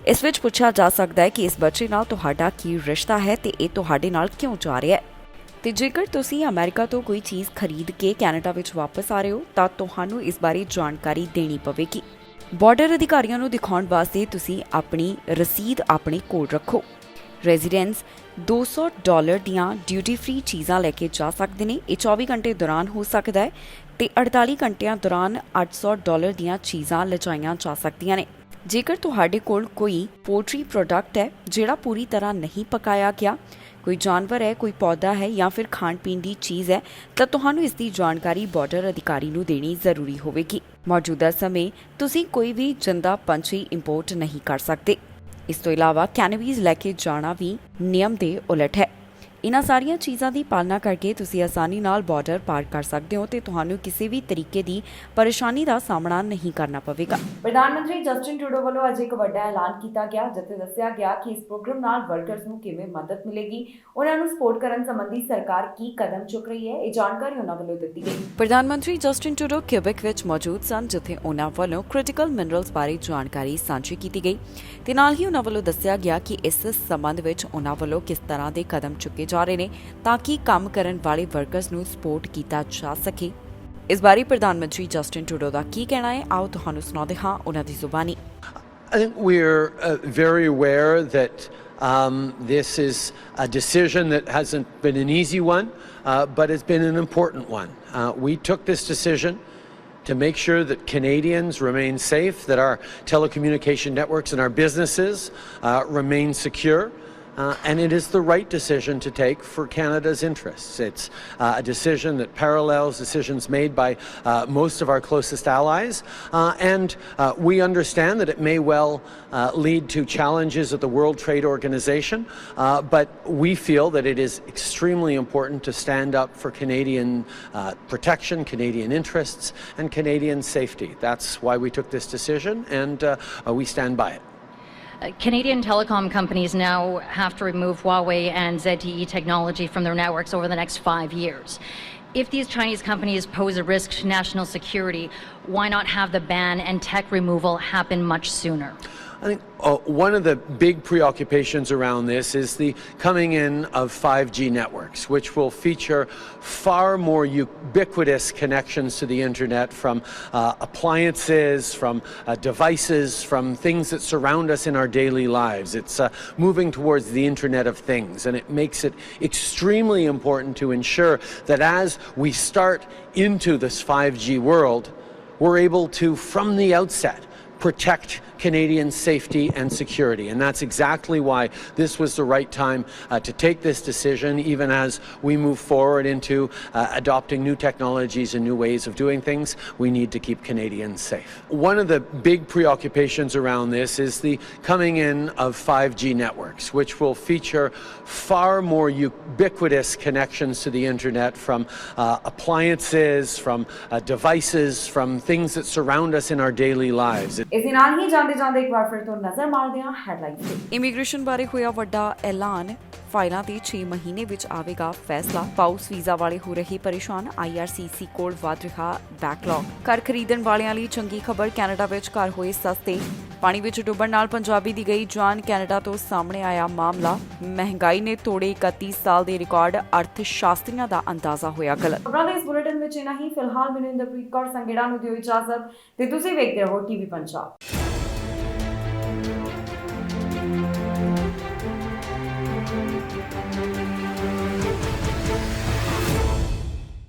ਇਸ ਵਿੱਚ ਪੁੱਛਿਆ ਜਾ ਸਕਦਾ ਹੈ ਕਿ ਇਸ ਬੱਚੇ ਨਾਲ ਤੁਹਾਡਾ ਕੀ ਰਿਸ਼ਤਾ ਹੈ ਤੇ ਇਹ ਤੁਹਾਡੇ ਨਾਲ ਕਿਉਂ ਜਾ ਰਿਹਾ ਹੈ। ਤੇ ਜੇਕਰ ਤੁਸੀਂ ਅਮਰੀਕਾ ਤੋਂ ਕੋਈ ਚੀਜ਼ ਖਰੀਦ ਕੇ ਕੈਨੇਡਾ ਵਿੱਚ ਵਾਪਸ ਆ ਰਹੇ ਹੋ ਤਾਂ ਤੁਹਾਨੂੰ ਇਸ ਬਾਰੇ ਜਾਣਕਾਰੀ ਦੇਣੀ ਪਵੇਗੀ। ਬਾਰਡਰ ਅਧਿਕਾਰੀਆਂ ਨੂੰ ਦਿਖਾਉਣ ਵਾਸਤੇ ਤੁਸੀਂ ਆਪਣੀ ਰਸੀਦ ਆਪਣੇ ਕੋਲ ਰੱਖੋ। ਰੈਜ਼ੀਡੈਂਟਸ $200 ਦੀਆਂ ਡਿਊਟੀ ਫ੍ਰੀ ਚੀਜ਼ਾਂ ਲੈ ਕੇ ਜਾ ਸਕਦੇ ਨੇ। ਇਹ 24 ਘੰਟੇ ਦੌਰਾਨ ਹੋ ਸਕਦਾ ਹੈ ਤੇ 48 ਘੰਟਿਆਂ ਦੌਰਾਨ $800 ਦੀਆਂ ਚੀਜ਼ਾਂ ਲਿਜਾਈਆਂ ਜਾ ਸਕਦੀਆਂ ਨੇ। ਜੇਕਰ ਤੁਹਾਡੇ ਕੋਲ ਕੋਈ ਪੋਲਟਰੀ ਪ੍ਰੋਡਕਟ ਹੈ ਜਿਹੜਾ ਪੂਰੀ ਤਰ੍ਹਾਂ ਨਹੀਂ ਪਕਾਇਆ ਗਿਆ, ਕੋਈ ਜਾਨਵਰ ਹੈ, ਕੋਈ ਪੌਦਾ ਹੈ ਜਾਂ ਫਿਰ ਖਾਣ ਪੀਣ ਦੀ ਚੀਜ਼ ਹੈ ਤਾਂ ਤੁਹਾਨੂੰ ਇਸ ਦੀ ਜਾਣਕਾਰੀ ਬਾਰਡਰ ਅਧਿਕਾਰੀ ਨੂੰ ਦੇਣੀ ਜ਼ਰੂਰੀ ਹੋਵੇਗੀ। ਮੌਜੂਦਾ ਸਮੇਂ ਤੁਸੀਂ ਕੋਈ ਵੀ ਜਿੰਦਾ ਪੰਛੀ ਇੰਪੋਰਟ ਨਹੀਂ ਕਰ ਸਕਦੇ। ਇਸ ਤੋਂ ਇਲਾਵਾ ਕੈਨੇਬੀਜ਼ ਲੈ ਕੇ ਜਾਣਾ ਵੀ ਨਿਯਮ ਦੇ ਉਲਟ ਹੈ। ਇਹਨਾਂ ਸਾਰੀਆਂ ਚੀਜ਼ਾਂ ਦੀ ਪਾਲਣਾ ਕਰਕੇ ਤੁਸੀਂ ਆਸਾਨੀ ਨਾਲ ਬਾਰਡਰ ਪਾਰ ਕਰ ਸਕਦੇ ਹੋ ਤੇ ਤੁਹਾਨੂੰ ਕਿਸੇ ਵੀ ਤਰੀਕੇ ਦੀ ਪਰੇਸ਼ਾਨੀ ਦਾ ਸਾਹਮਣਾ ਨਹੀਂ ਕਰਨਾ ਪਵੇਗਾ। ਪ੍ਰਧਾਨ ਮੰਤਰੀ ਜਸਟਿਨ ਟਰੂਡੋ ਵੱਲੋਂ ਅੱਜ ਇੱਕ ਵੱਡਾ ਐਲਾਨ ਕੀਤਾ ਗਿਆ ਜਿੱਥੇ ਦੱਸਿਆ ਗਿਆ ਕਿ ਇਸ ਪ੍ਰੋਗਰਾਮ ਨਾਲ ਵਰਕਰਸ ਨੂੰ ਕਿਵੇਂ ਮਦਦ ਮਿਲੇਗੀ, ਉਹਨਾਂ ਨੂੰ ਸਪੋਰਟ ਕਰਨ ਸੰਬੰਧੀ ਸਰਕਾਰ ਕੀ ਕਦਮ ਚੁੱਕ ਰਹੀ ਹੈ। ਇਹ ਜਾਣਕਾਰੀ ਉਹਨਾਂ ਵੱਲੋਂ ਦਿੱਤੀ ਗਈ। ਪ੍ਰਧਾਨ ਮੰਤਰੀ ਜਸਟਿਨ ਟਰੂਡੋ ਕਿਊਬੈਕ ਵਿੱਚ ਮੌਜੂਦ ਸਨ ਜਿੱਥੇ ਉਹਨਾਂ ਵੱਲੋਂ ਕ੍ਰਿਟੀਕਲ ਮਿਨਰਲਸ ਬਾਰੇ ਜਾਣਕਾਰੀ ਸਾਂਝੀ ਕੀਤੀ ਗਈ ਤੇ ਨਾਲ ਹੀ ਉਹਨਾਂ ਵੱਲੋਂ ਦੱਸਿਆ ਗਿਆ ਕਿ ਇਸ ਸੰਬੰਧ ਵਿੱਚ ਉਹਨਾਂ ਵੱਲੋਂ ਕਿਸ ਤਰ੍ਹਾਂ ਦੇ ਕਦਮ ਚੁੱਕੇ ਜਾ ਰਹੇ ਨੇ ਤਾਂ ਕਿ ਕੰਮ ਕਰਨ ਵਾਲੇ ਵਰਕਰਸ ਨੂੰ ਸਪੋਰਟ ਕੀਤਾ ਜਾ ਸਕੇ। ਇਸ ਬਾਰੇ ਪ੍ਰਧਾਨ ਮੰਤਰੀ ਜਸਟਿਨ ਟਰੂਡੋ ਦਾ ਕੀ ਕਹਿਣਾ ਹੈ, ਆਓ ਤੁਹਾਨੂੰ ਸੁਣਾਉਂਦੇ ਹਾਂ ਉਹਨਾਂ ਦੀ ਜ਼ੁਬਾਨੀ। I think we're very aware that this is a decision that hasn't been an easy one, but it's been an important one. We took this decision to make sure that Canadians remain safe, that our telecommunication networks and our businesses remain secure. And it is the right decision to take for Canada's interests. It's a decision that parallels decisions made by most of our closest allies. And we understand that it may well lead to challenges at the World Trade Organization. But we feel that it is extremely important to stand up for Canadian protection, Canadian interests, and Canadian safety. That's why we took this decision, and we stand by it. Canadian telecom companies now have to remove Huawei and ZTE technology from their networks over the next 5 years. If these Chinese companies pose a risk to national security, why not have the ban and tech removal happen much sooner? I think one of the big preoccupations around this is the coming in of 5G networks, which will feature far more ubiquitous connections to the internet from appliances, from devices, from things that surround us in our daily lives. It's moving towards the Internet of Things, and it makes it extremely important to ensure that as we start into this 5G world, we're able to, from the outset, protect Canadian safety and security. And that's exactly why this was the right time to take this decision, even as we move forward into adopting new technologies and new ways of doing things. We need to keep Canadians safe. One of the big preoccupations around this is the coming in of 5G networks, which will feature far more ubiquitous connections to the internet from appliances, from devices, from things that surround us in our daily lives. ਇਸ ਦੇ ਨਾਲ ਹੀ ਜਾਂਦੇ ਇੱਕ ਵਾਰ ਫਿਰ ਤੋਂ ਨਜ਼ਰ ਮਾਰਦੇ ਹਾਂ ਹੈਡਲਾਈਨਸ ਤੇ। ਇਮੀਗ੍ਰੇਸ਼ਨ ਬਾਰੇ ਹੋਇਆ ਵੱਡਾ ਐਲਾਨ, ਫਾਈਲਾਂ ਤੇ 6 ਮਹੀਨੇ ਵਿੱਚ ਆਵੇਗਾ ਫੈਸਲਾ। ਪਾਉਸ ਵੀਜ਼ਾ ਵਾਲੇ ਹੋ ਰਹੇ ਪਰੇਸ਼ਾਨ, IRCC ਕੋਲ ਵਧ ਰਿਹਾ ਬੈਕਲੌਗ। ਘਰ ਖਰੀਦਣ ਵਾਲਿਆਂ ਲਈ ਚੰਗੀ ਖਬਰ, ਕੈਨੇਡਾ ਵਿੱਚ ਘਰ ਹੋਏ ਸਸਤੇ। ਪਾਣੀ ਵਿੱਚ ਡੁੱਬਣ ਨਾਲ ਪੰਜਾਬੀ ਦੀ ਗਈ ਜਾਨ, ਕੈਨੇਡਾ ਤੋਂ ਸਾਹਮਣੇ ਆਇਆ ਮਾਮਲਾ। ਮਹਿੰਗਾਈ ਨੇ ਤੋੜੇ 31 ਸਾਲ ਦੇ ਰਿਕਾਰਡ, ਅਰਥ ਸ਼ਾਸਤਰੀਆਂ ਦਾ ਅੰਦਾਜ਼ਾ ਹੋਇਆ ਗਲਤ। ਖਬਰਾਂ ਦੇ ਇਸ ਬੁਲੇਟਿਨ ਵਿੱਚ ਇਨਾ ਹੀ। ਫਿਲਹਾਲ ਮੈਨੂੰ ਇੰਦਰਪ੍ਰੀਤ ਕੌਰ ਸੰਗੇੜਾ ਨੂੰ ਦਿਓ ਇਜਾਜ਼ਤ ਤੇ ਤੁਸੀਂ ਵੇਖਦੇ ਰਹੋ TV ਪੰਜਾਬ।